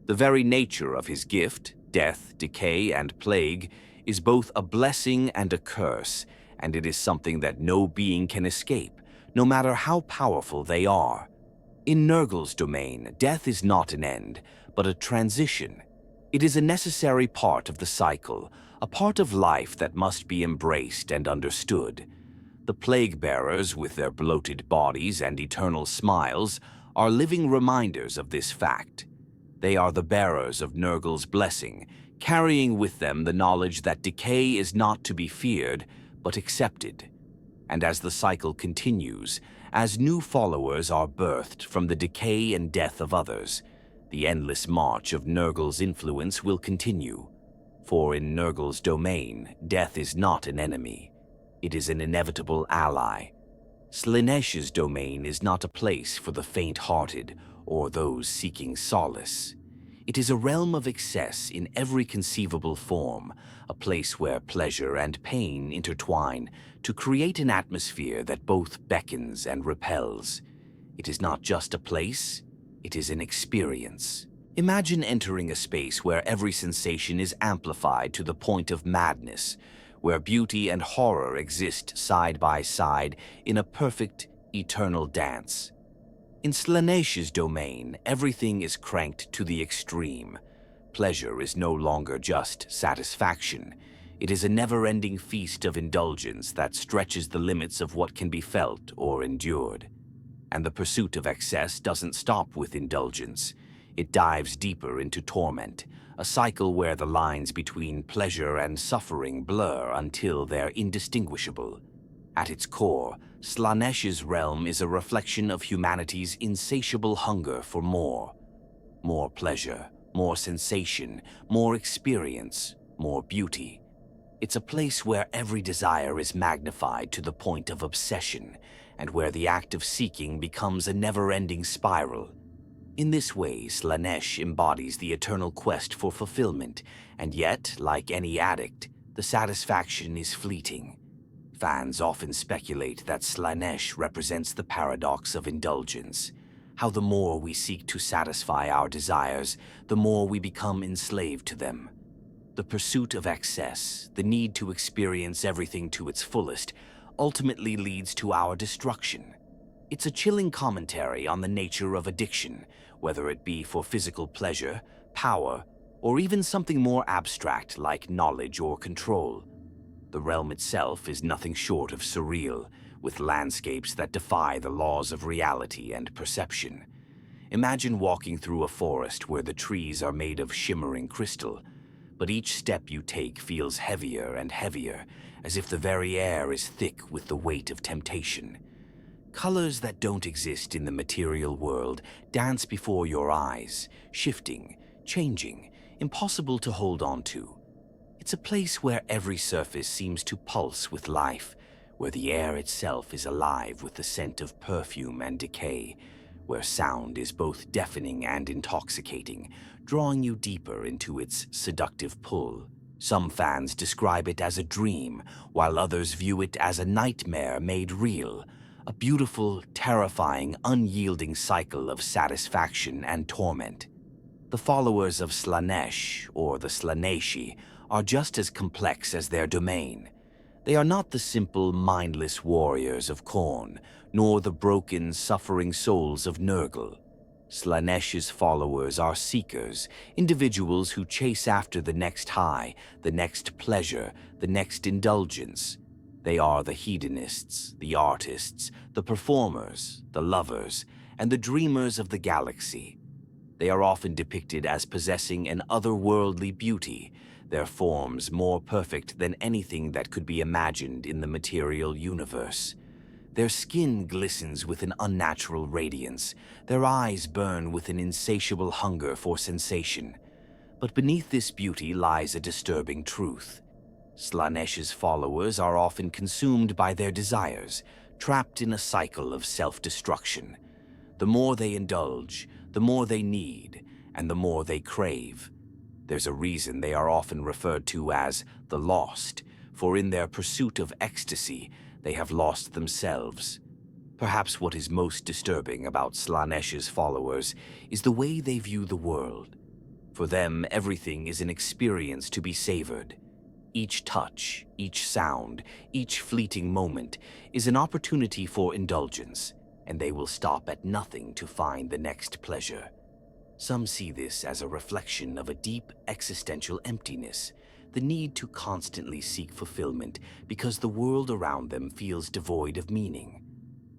The very nature of his gift, death, decay, and plague, is both a blessing and a curse, and it is something that no being can escape, no matter how powerful they are. In Nurgle's domain, death is not an end, but a transition. It is a necessary part of the cycle, a part of life that must be embraced and understood. The plague-bearers, with their bloated bodies and eternal smiles, are living reminders of this fact. They are the bearers of Nurgle's blessing, carrying with them the knowledge that decay is not to be feared, but accepted. And as the cycle continues, as new followers are birthed from the decay and death of others, the endless march of Nurgle's influence will continue. For in Nurgle's domain, death is not an enemy. It is an inevitable ally. Slaanesh's domain is not a place for the faint-hearted or those seeking solace. It is a realm of excess in every conceivable form, a place where pleasure and pain intertwine to create an atmosphere that both beckons and repels. It is not just a place, it is an experience. Imagine entering a space where every sensation is amplified to the point of madness, where beauty and horror exist side by side in a perfect, eternal dance. In Slaanesh's domain, everything is cranked to the extreme. Pleasure is no longer just satisfaction. It is a never-ending feast of indulgence that stretches the limits of what can be felt or endured. And the pursuit of excess doesn't stop with indulgence. It dives deeper into torment, a cycle where the lines between pleasure and suffering blur until they're indistinguishable. At its core, Slaanesh's realm is a reflection of humanity's insatiable hunger for more. More pleasure, more sensation, more experience, more beauty. It's a place where every desire is magnified to the point of obsession, and where the act of seeking becomes a never-ending spiral. In this way, Slaanesh embodies the eternal quest for fulfillment, and yet, like any addict, the satisfaction is fleeting. Fans often speculate that Slaanesh represents the paradox of indulgence, how the more we seek to satisfy our desires, the more we become enslaved to them. The pursuit of excess, the need to experience everything to its fullest, ultimately leads to our destruction. It's a chilling commentary on the nature of addiction, whether it be for physical pleasure, power, or even something more abstract like knowledge or control. The realm itself is nothing short of surreal, with landscapes that defy the laws of reality and perception. Imagine walking through a forest where the trees are made of shimmering crystal, but each step you take feels heavier and heavier, as if the very air is thick with the weight of temptation. Colors that don't exist in the material world dance before your eyes, shifting, changing, impossible to hold on to. It's a place where every surface seems to pulse with life, where the air itself is alive with the scent of perfume and decay, where sound is both deafening and intoxicating, drawing you deeper into its seductive pull. Some fans describe it as a dream, while others view it as a nightmare made real, a beautiful, terrifying, unyielding cycle of satisfaction and torment. The followers of Slaanesh, or the Slaaneshi, are just as complex as their domain. They are not the simple, mindless warriors of Khorne, nor the broken, suffering souls of Nurgle. Slaanesh's followers are seekers, individuals who chase after the next high, the next pleasure, the next indulgence. They are the hedonists, the artists, the performers, the lovers, and the dreamers of the galaxy. They are often depicted as possessing an otherworldly beauty, their forms more perfect than anything that could be imagined in the material universe. Their skin glistens with an unnatural radiance, their eyes burn with an insatiable hunger for sensation. But beneath this beauty lies a disturbing truth. Slaanesh's followers are often consumed by their desires, trapped in a cycle of self-destruction. The more they indulge, the more they need, and the more they crave. There's a reason they are often referred to as the Lost, for in their pursuit of ecstasy, they have lost themselves. Perhaps what is most disturbing about Slaanesh's followers is the way they view the world. For them, everything is an experience to be savored. Each touch, each sound, each fleeting moment is an opportunity for indulgence, and they will stop at nothing to find the next pleasure. Some see this as a reflection of a deep existential emptiness, the need to constantly seek fulfillment because the world around them feels devoid of meaning.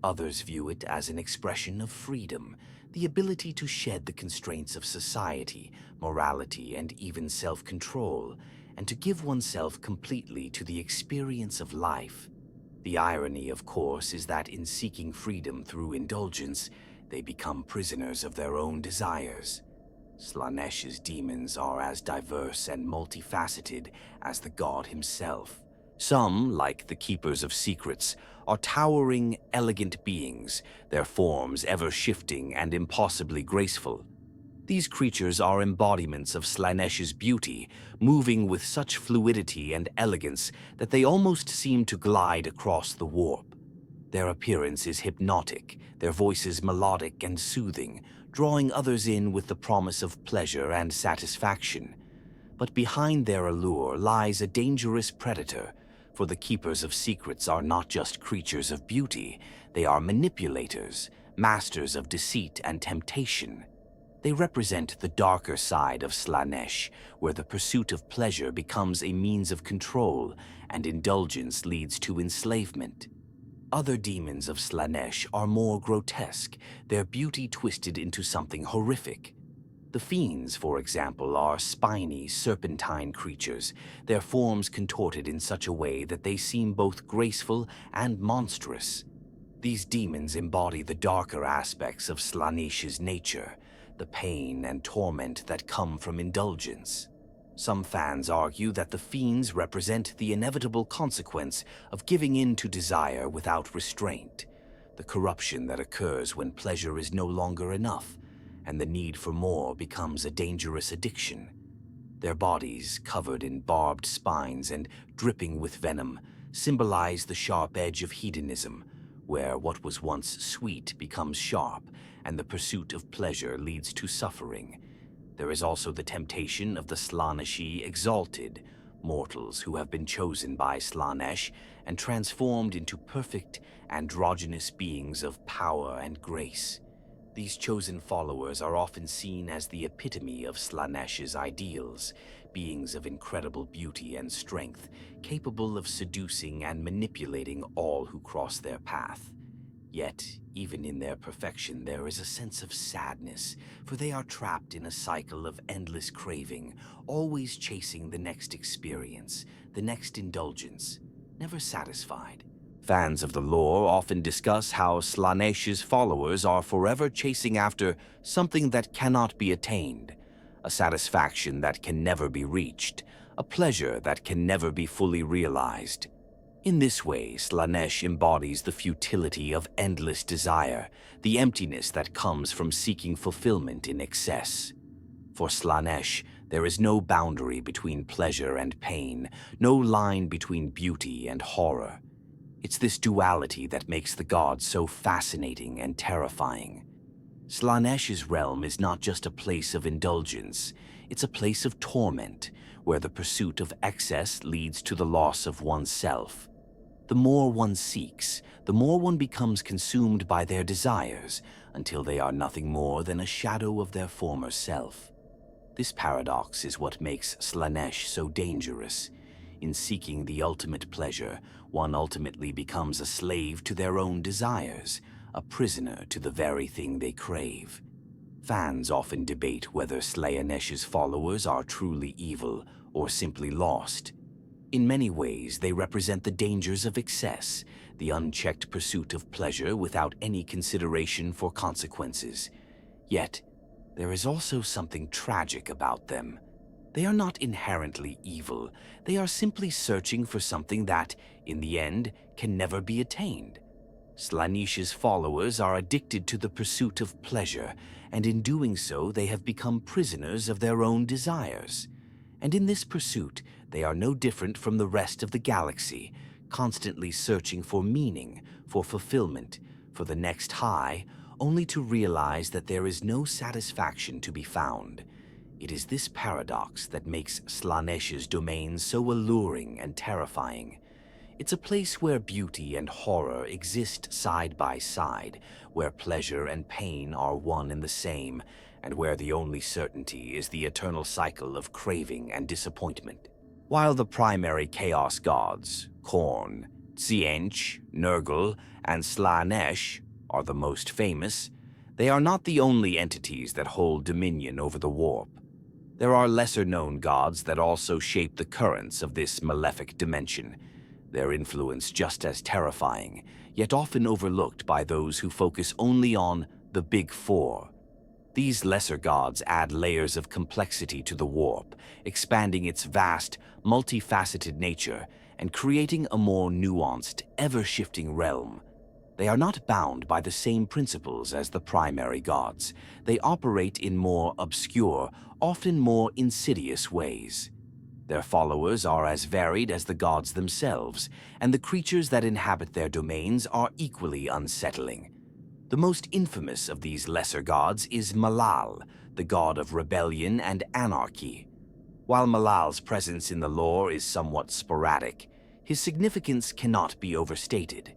Others view it as an expression of freedom, the ability to shed the constraints of society, morality, and even self-control, and to give oneself completely to the experience of life. The irony, of course, is that in seeking freedom through indulgence, they become prisoners of their own desires. Slaanesh's demons are as diverse and multifaceted as the god himself. Some, like the Keepers of Secrets, are towering, elegant beings, their forms ever-shifting and impossibly graceful. These creatures are embodiments of Slaanesh's beauty, moving with such fluidity and elegance that they almost seem to glide across the warp. Their appearance is hypnotic, their voices melodic and soothing, drawing others in with the promise of pleasure and satisfaction. But behind their allure lies a dangerous predator, for the Keepers of Secrets are not just creatures of beauty, they are manipulators, masters of deceit and temptation. They represent the darker side of Slaanesh, where the pursuit of pleasure becomes a means of control and indulgence leads to enslavement. Other demons of Slaanesh are more grotesque, their beauty twisted into something horrific. The fiends, for example, are spiny, serpentine creatures, their forms contorted in such a way that they seem both graceful and monstrous. These demons embody the darker aspects of Slaanesh's nature, the pain and torment that come from indulgence. Some fans argue that the fiends represent the inevitable consequence of giving in to desire without restraint, the corruption that occurs when pleasure is no longer enough, and the need for more becomes a dangerous addiction. Their bodies, covered in barbed spines and dripping with venom, symbolize the sharp edge of hedonism, where what was once sweet becomes sharp, and the pursuit of pleasure leads to suffering. There is also the temptation of the Slaaneshi exalted, mortals who have been chosen by Slaanesh and transformed into perfect, androgynous beings of power and grace. These chosen followers are often seen as the epitome of Slaanesh's ideals, beings of incredible beauty and strength, capable of seducing and manipulating all who cross their path. Yet, even in their perfection, there is a sense of sadness, for they are trapped in a cycle of endless craving, always chasing the next experience, the next indulgence, never satisfied. Fans of the lore often discuss how Slaanesh's followers are forever chasing after something that cannot be attained, a satisfaction that can never be reached, a pleasure that can never be fully realized. In this way, Slaanesh embodies the futility of endless desire, the emptiness that comes from seeking fulfillment in excess. For Slaanesh, there is no boundary between pleasure and pain, no line between beauty and horror. It's this duality that makes the gods so fascinating and terrifying. Slaanesh's realm is not just a place of indulgence, it's a place of torment, where the pursuit of excess leads to the loss of oneself. The more one seeks, the more one becomes consumed by their desires, until they are nothing more than a shadow of their former self. This paradox is what makes Slaanesh so dangerous. In seeking the ultimate pleasure, one ultimately becomes a slave to their own desires, a prisoner to the very thing they crave. Fans often debate whether Slaanesh's followers are truly evil or simply lost. In many ways, they represent the dangers of excess, the unchecked pursuit of pleasure without any consideration for consequences. Yet, there is also something tragic about them. They are not inherently evil. They are simply searching for something that, in the end, can never be attained. Slaanesh's followers are addicted to the pursuit of pleasure, and in doing so, they have become prisoners of their own desires. And in this pursuit, they are no different from the rest of the galaxy, constantly searching for meaning, for fulfillment, for the next high, only to realize that there is no satisfaction to be found. It is this paradox that makes Slaanesh's domain so alluring and terrifying. It's a place where beauty and horror exist side by side, where pleasure and pain are one and the same, and where the only certainty is the eternal cycle of craving and disappointment. While the primary Chaos gods, Khorne, Tzeentch, Nurgle, and Slaanesh, are the most famous, they are not the only entities that hold dominion over the warp. There are lesser-known gods that also shape the currents of this malefic dimension, their influence just as terrifying, yet often overlooked by those who focus only on the Big Four. These lesser gods add layers of complexity to the warp, expanding its vast, multifaceted nature and creating a more nuanced, ever-shifting realm. They are not bound by the same principles as the primary gods. They operate in more obscure, often more insidious ways. Their followers are as varied as the gods themselves, and the creatures that inhabit their domains are equally unsettling. The most infamous of these lesser gods is Malal, the god of rebellion and anarchy. While Malal's presence in the lore is somewhat sporadic, his significance cannot be overstated.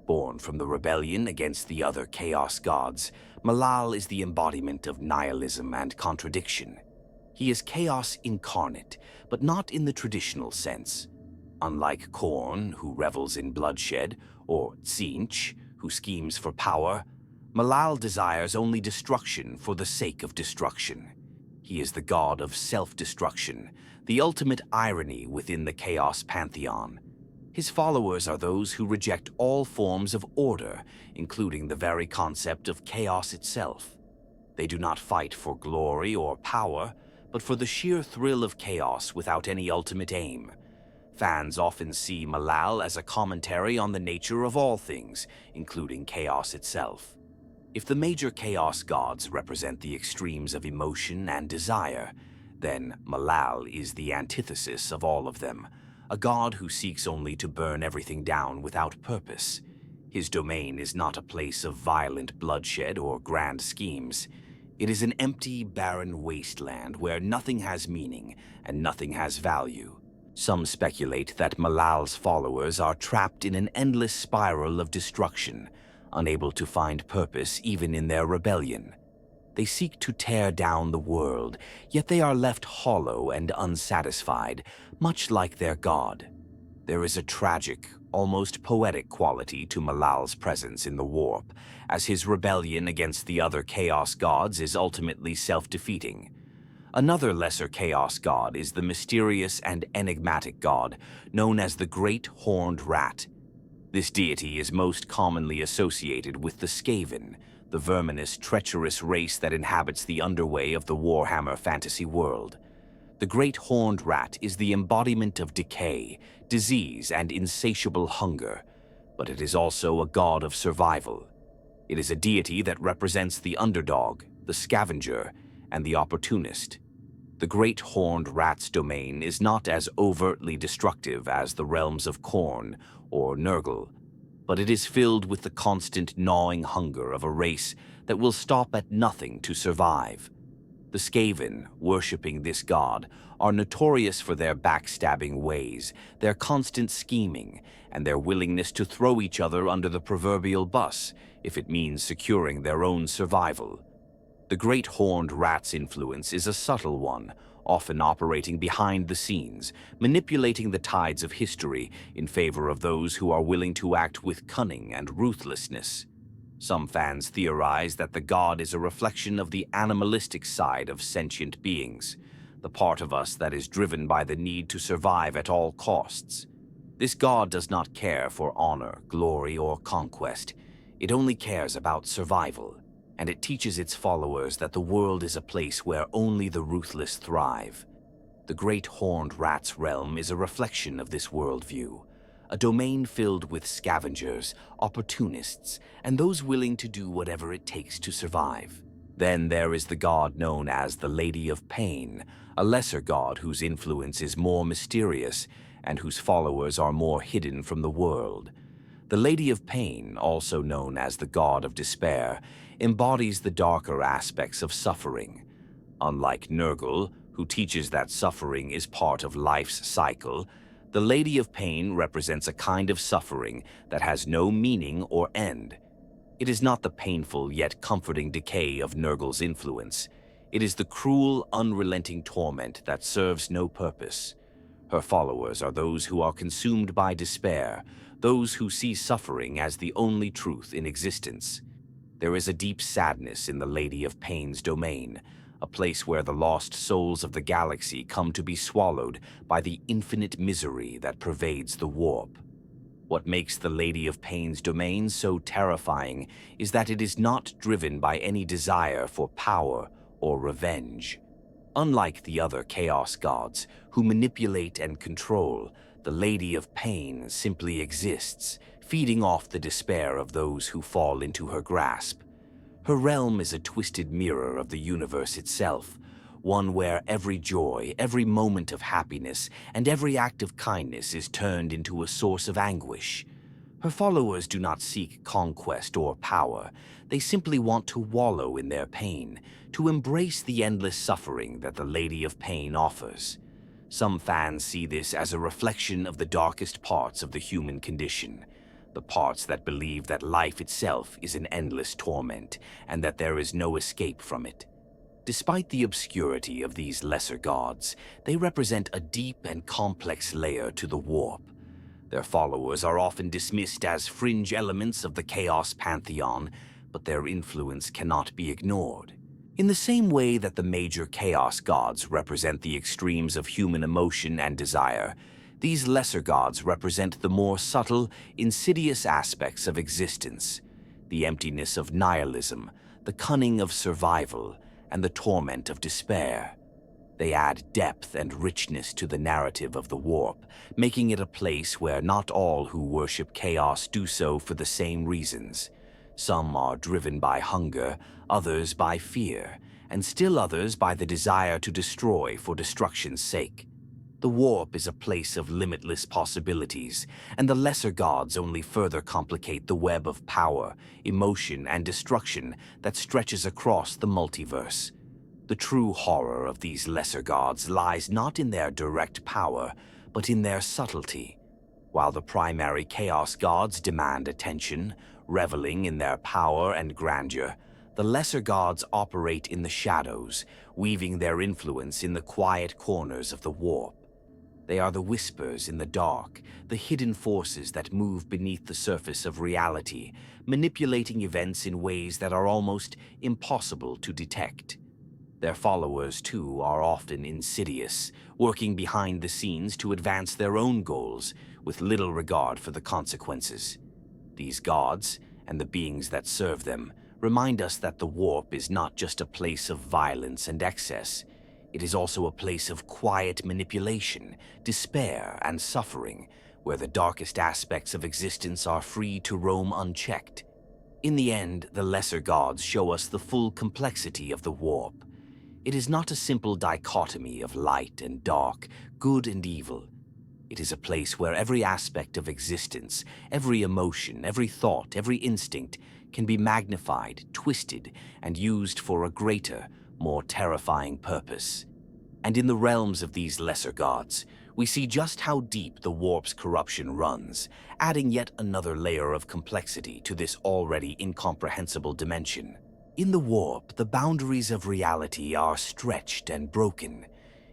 Born from the rebellion against the other Chaos gods, Malal is the embodiment of nihilism and contradiction. He is chaos incarnate, but not in the traditional sense. Unlike Khorne, who revels in bloodshed, or Tzeentch, who schemes for power, Malal desires only destruction for the sake of destruction. He is the god of self-destruction, the ultimate irony within the Chaos pantheon. His followers are those who reject all forms of order, including the very concept of chaos itself. They do not fight for glory or power, but for the sheer thrill of chaos without any ultimate aim. Fans often see Malal as a commentary on the nature of all things, including chaos itself. If the major chaos gods represent the extremes of emotion and desire, then Malal is the antithesis of all of them, a god who seeks only to burn everything down without purpose. His domain is not a place of violent bloodshed or grand schemes. It is an empty, barren wasteland where nothing has meaning and nothing has value. Some speculate that Malal's followers are trapped in an endless spiral of destruction, unable to find purpose even in their rebellion. They seek to tear down the world, yet they are left hollow and unsatisfied, much like their god. There is a tragic, almost poetic quality to Malal's presence in the warp, as his rebellion against the other Chaos gods is ultimately self-defeating. Another lesser Chaos god is the mysterious and enigmatic god known as the Great Horned Rat. This deity is most commonly associated with the Skaven, the verminous, treacherous race that inhabits the underway of the Warhammer fantasy world. The Great Horned Rat is the embodiment of decay, disease, and insatiable hunger, but it is also a god of survival. It is a deity that represents the underdog, the scavenger, and the opportunist. The great horned rat's domain is not as overtly destructive as the realms of Khorne or Nurgle, but it is filled with the constant gnawing hunger of a race that will stop at nothing to survive. The Skaven, worshipping this god, are notorious for their backstabbing ways, their constant scheming, and their willingness to throw each other under the proverbial bus if it means securing their own survival. The great horned rat's influence is a subtle one, often operating behind the scenes, manipulating the tides of history in favor of those who are willing to act with cunning and ruthlessness. Some fans theorize that the god is a reflection of the animalistic side of sentient beings, the part of us that is driven by the need to survive at all costs. This god does not care for honor, glory, or conquest. It only cares about survival, and it teaches its followers that the world is a place where only the ruthless thrive. The great horned rat's realm is a reflection of this worldview, a domain filled with scavengers, opportunists, and those willing to do whatever it takes to survive. Then there is the god known as the Lady of Pain, a lesser god whose influence is more mysterious and whose followers are more hidden from the world. The Lady of Pain, also known as the God of Despair, embodies the darker aspects of suffering. Unlike Nurgle, who teaches that suffering is part of life's cycle, the Lady of Pain represents a kind of suffering that has no meaning or end. It is not the painful yet comforting decay of Nurgle's influence. It is the cruel, unrelenting torment that serves no purpose. Her followers are those who are consumed by despair, those who see suffering as the only truth in existence. There is a deep sadness in the Lady of Pain's domain, a place where the lost souls of the galaxy come to be swallowed by the infinite misery that pervades the warp. What makes the Lady of Pain's domain so terrifying is that it is not driven by any desire for power or revenge. Unlike the other Chaos gods, who manipulate and control, the Lady of Pain simply exists, feeding off the despair of those who fall into her grasp. Her realm is a twisted mirror of the universe itself, one where every joy, every moment of happiness, and every act of kindness is turned into a source of anguish. Her followers do not seek conquest or power. They simply want to wallow in their pain, to embrace the endless suffering that the Lady of Pain offers. Some fans see this as a reflection of the darkest parts of the human condition, the parts that believe that life itself is an endless torment and that there is no escape from it. Despite the obscurity of these lesser gods, they represent a deep and complex layer to the warp. Their followers are often dismissed as fringe elements of the Chaos pantheon, but their influence cannot be ignored. In the same way that the major Chaos gods represent the extremes of human emotion and desire, these lesser gods represent the more subtle, insidious aspects of existence, the emptiness of nihilism, the cunning of survival, and the torment of despair. They add depth and richness to the narrative of the warp, making it a place where not all who worship chaos do so for the same reasons. Some are driven by hunger, others by fear, and still others by the desire to destroy for destruction's sake. The warp is a place of limitless possibilities, and the lesser gods only further complicate the web of power, emotion, and destruction that stretches across the multiverse. The true horror of these lesser gods lies not in their direct power, but in their subtlety. While the primary Chaos gods demand attention, reveling in their power and grandeur, the lesser gods operate in the shadows, weaving their influence in the quiet corners of the warp. They are the whispers in the dark, the hidden forces that move beneath the surface of reality, manipulating events in ways that are almost impossible to detect. Their followers, too, are often insidious, working behind the scenes to advance their own goals, with little regard for the consequences. These gods, and the beings that serve them, remind us that the warp is not just a place of violence and excess. It is also a place of quiet manipulation, despair, and suffering, where the darkest aspects of existence are free to roam unchecked. In the end, the lesser gods show us the full complexity of the warp. It is not a simple dichotomy of light and dark, good and evil. It is a place where every aspect of existence, every emotion, every thought, every instinct can be magnified, twisted, and used for a greater, more terrifying purpose. And in the realms of these lesser gods, we see just how deep the warp's corruption runs, adding yet another layer of complexity to this already incomprehensible dimension. In the warp, the boundaries of reality are stretched and broken.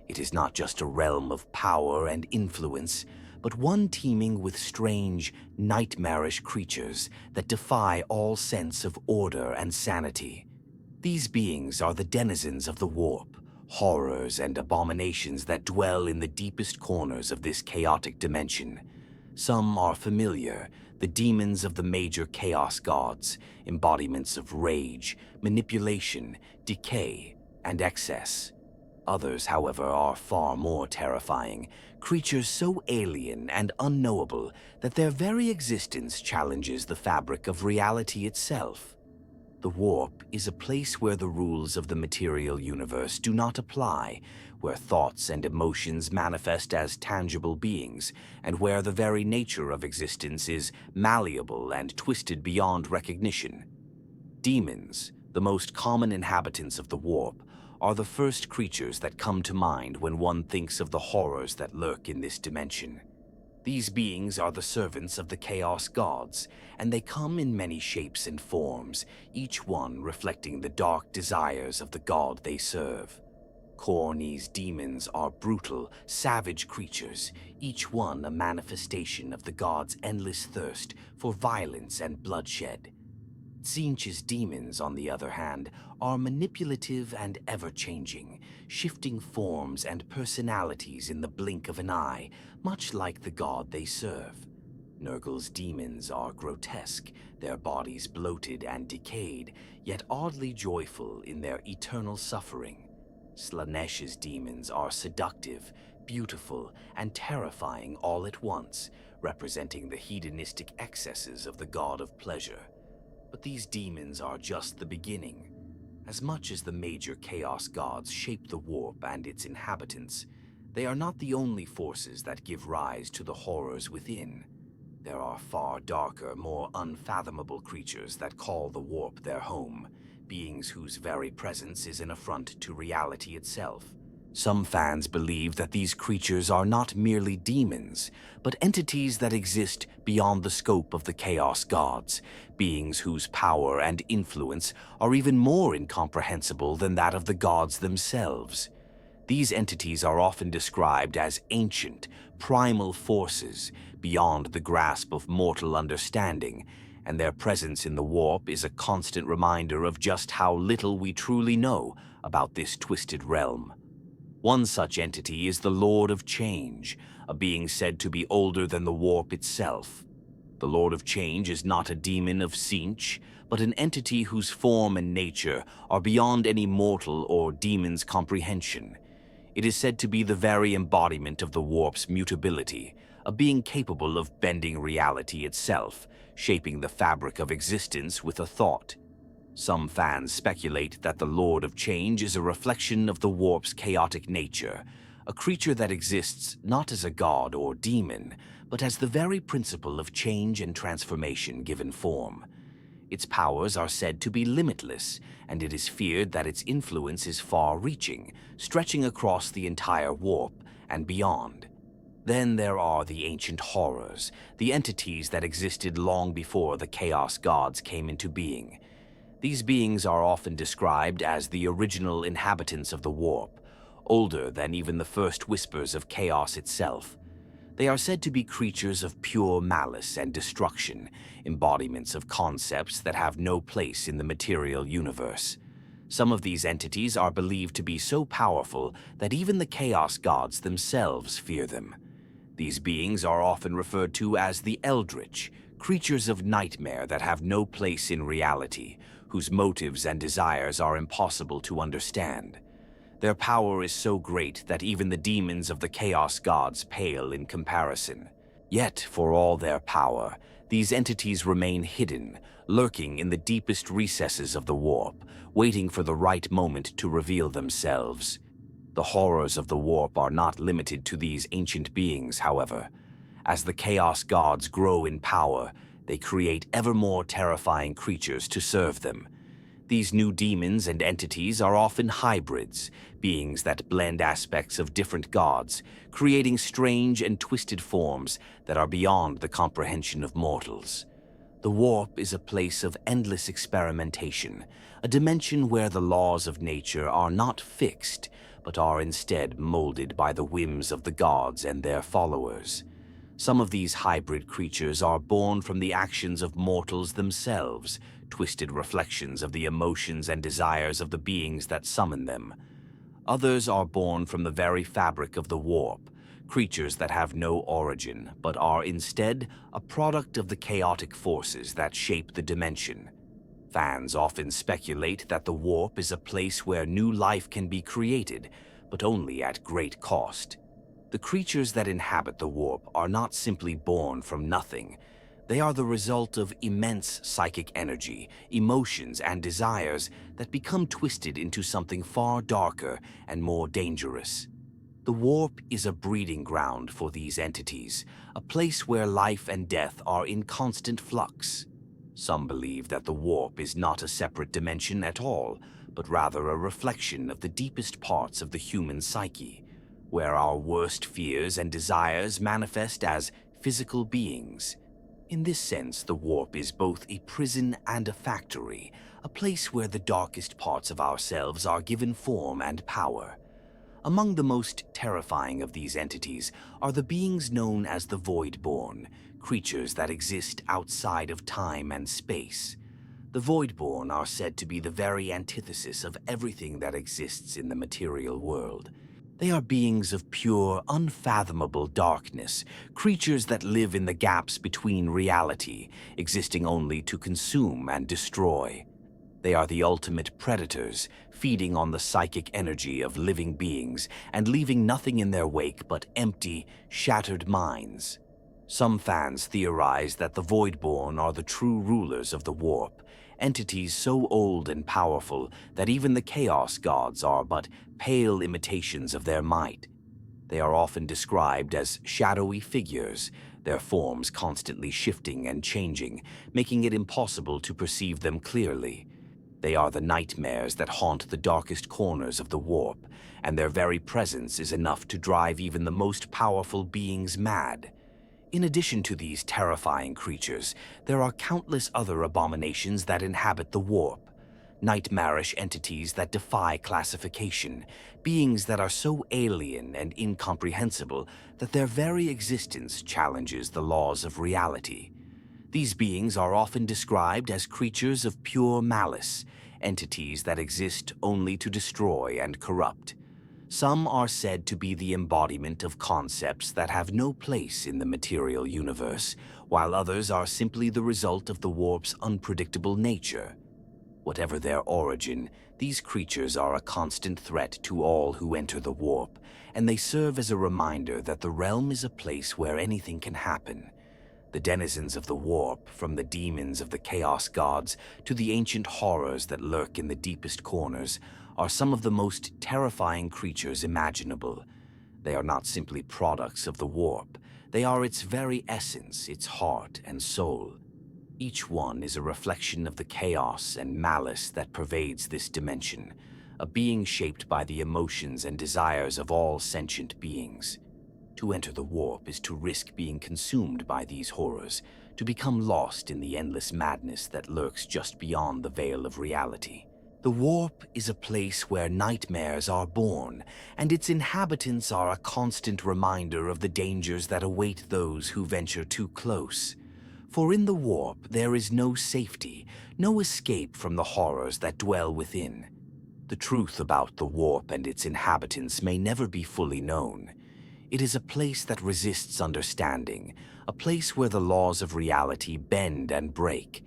It is not just a realm of power and influence, but one teeming with strange, nightmarish creatures that defy all sense of order and sanity. These beings are the denizens of the warp, horrors and abominations that dwell in the deepest corners of this chaotic dimension. Some are familiar, the demons of the major chaos gods, embodiments of rage, manipulation, decay, and excess. Others, however, are far more terrifying, creatures so alien and unknowable that their very existence challenges the fabric of reality itself. The warp is a place where the rules of the material universe do not apply, where thoughts and emotions manifest as tangible beings, and where the very nature of existence is malleable and twisted beyond recognition. Demons, the most common inhabitants of the warp, are the first creatures that come to mind when one thinks of the horrors that lurk in this dimension. These beings are the servants of the Chaos Gods, and they come in many shapes and forms, each one reflecting the dark desires of the god they serve. Khorne's demons are brutal, savage creatures, each one a manifestation of the god's endless thirst for violence and bloodshed. Tzeentch's demons, on the other hand, are manipulative and ever-changing, shifting forms and personalities in the blink of an eye, much like the god they serve. Nurgle's demons are grotesque, their bodies bloated and decayed, yet oddly joyful in their eternal suffering. Slaanesh's demons are seductive, beautiful, and terrifying all at once, representing the hedonistic excesses of the god of pleasure. But these demons are just the beginning. As much as the major chaos gods shape the warp and its inhabitants, they are not the only forces that give rise to the horrors within. There are far darker, more unfathomable creatures that call the warp their home, beings whose very presence is an affront to reality itself. Some fans believe that these creatures are not merely demons, but entities that exist beyond the scope of the Chaos Gods, beings whose power and influence are even more incomprehensible than that of the gods themselves. These entities are often described as ancient, primal forces beyond the grasp of mortal understanding, and their presence in the warp is a constant reminder of just how little we truly know about this twisted realm. One such entity is the Lord of Change, a being said to be older than the warp itself. The Lord of Change is not a demon of Tzeentch, but an entity whose form and nature are beyond any mortal or demon's comprehension. It is said to be the very embodiment of the warp's mutability, a being capable of bending reality itself, shaping the fabric of existence with a thought. Some fans speculate that the Lord of Change is a reflection of the warp's chaotic nature, a creature that exists not as a god or demon, but as the very principle of change and transformation given form. Its powers are said to be limitless, and it is feared that its influence is far-reaching, stretching across the entire warp and beyond. Then there are the ancient horrors, the entities that existed long before the Chaos Gods came into being. These beings are often described as the original inhabitants of the warp, older than even the first whispers of chaos itself. They are said to be creatures of pure malice and destruction, embodiments of concepts that have no place in the material universe. Some of these entities are believed to be so powerful that even the Chaos Gods themselves fear them. These beings are often referred to as the Eldritch, creatures of nightmare that have no place in reality, whose motives and desires are impossible to understand. Their power is so great that even the demons of the Chaos Gods pale in comparison. Yet, for all their power, These entities remain hidden, lurking in the deepest recesses of the warp, waiting for the right moment to reveal themselves. The horrors of the warp are not limited to these ancient beings, however. As the Chaos Gods grow in power, they create ever more terrifying creatures to serve them. These new demons and entities are often hybrids, beings that blend aspects of different gods, creating strange and twisted forms that are beyond the comprehension of mortals. The warp is a place of endless experimentation, a dimension where the laws of nature are not fixed, but are instead molded by the whims of the gods and their followers. Some of these hybrid creatures are born from the actions of mortals themselves, twisted reflections of the emotions and desires of the beings that summon them. Others are born from the very fabric of the warp, creatures that have no origin, but are instead a product of the chaotic forces that shape the dimension. Fans often speculate that the warp is a place where new life can be created, but only at great cost. The creatures that inhabit the warp are not simply born from nothing. They are the result of immense psychic energy, emotions, and desires that become twisted into something far darker and more dangerous. The warp is a breeding ground for these entities, a place where life and death are in constant flux. Some believe that the warp is not a separate dimension at all, but rather a reflection of the deepest parts of the human psyche, where our worst fears and desires manifest as physical beings. In this sense, the warp is both a prison and a factory, a place where the darkest parts of ourselves are given form and power. Among the most terrifying of these entities are the beings known as the Voidborn, creatures that exist outside of time and space. The Voidborn are said to be the very antithesis of everything that exists in the material world. They are beings of pure, unfathomable darkness, creatures that live in the gaps between reality, existing only to consume and destroy. They are the ultimate predators, feeding on the psychic energy of living beings and leaving nothing in their wake but empty, shattered minds. Some fans theorize that the Voidborn are the true rulers of the warp, entities so old and powerful that even the Chaos Gods are but pale imitations of their might. They are often described as shadowy figures, their forms constantly shifting and changing, making it impossible to perceive them clearly. They are the nightmares that haunt the darkest corners of the warp, and their very presence is enough to drive even the most powerful beings mad. In addition to these terrifying creatures, there are countless other abominations that inhabit the warp. Nightmarish entities that defy classification, beings that are so alien and incomprehensible that their very existence challenges the laws of reality. These beings are often described as creatures of pure malice, entities that exist only to destroy and corrupt. Some are said to be the embodiment of concepts that have no place in the material universe, while others are simply the result of the warp's unpredictable nature. Whatever their origin, these creatures are a constant threat to all who enter the warp, and they serve as a reminder that the realm is a place where anything can happen. The denizens of the warp, from the demons of the Chaos Gods to the ancient horrors that lurk in the deepest corners, are some of the most terrifying creatures imaginable. They are not simply products of the warp. They are its very essence, its heart and soul. Each one is a reflection of the chaos and malice that pervades this dimension, a being shaped by the emotions and desires of all sentient beings. To enter the warp is to risk being consumed by these horrors, to become lost in the endless madness that lurks just beyond the veil of reality. The warp is a place where nightmares are born, and its inhabitants are a constant reminder of the dangers that await those who venture too close. For in the warp there is no safety, no escape from the horrors that dwell within. The truth about the warp and its inhabitants may never be fully known. It is a place that resists understanding, a place where the laws of reality bend and break.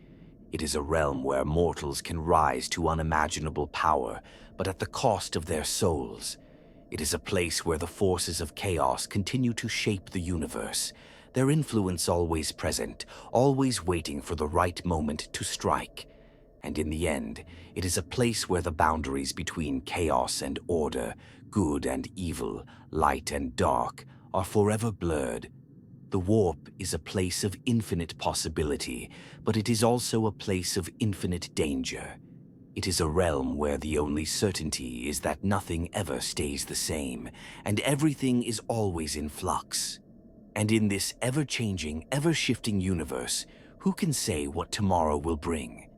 It is a realm where mortals can rise to unimaginable power, but at the cost of their souls. It is a place where the forces of chaos continue to shape the universe, their influence always present, always waiting for the right moment to strike. And in the end, it is a place where the boundaries between chaos and order, good and evil, light and dark, are forever blurred. The warp is a place of infinite possibility, but it is also a place of infinite danger. It is a realm where the only certainty is that nothing ever stays the same, and everything is always in flux. And in this ever-changing, ever-shifting universe, who can say what tomorrow will bring?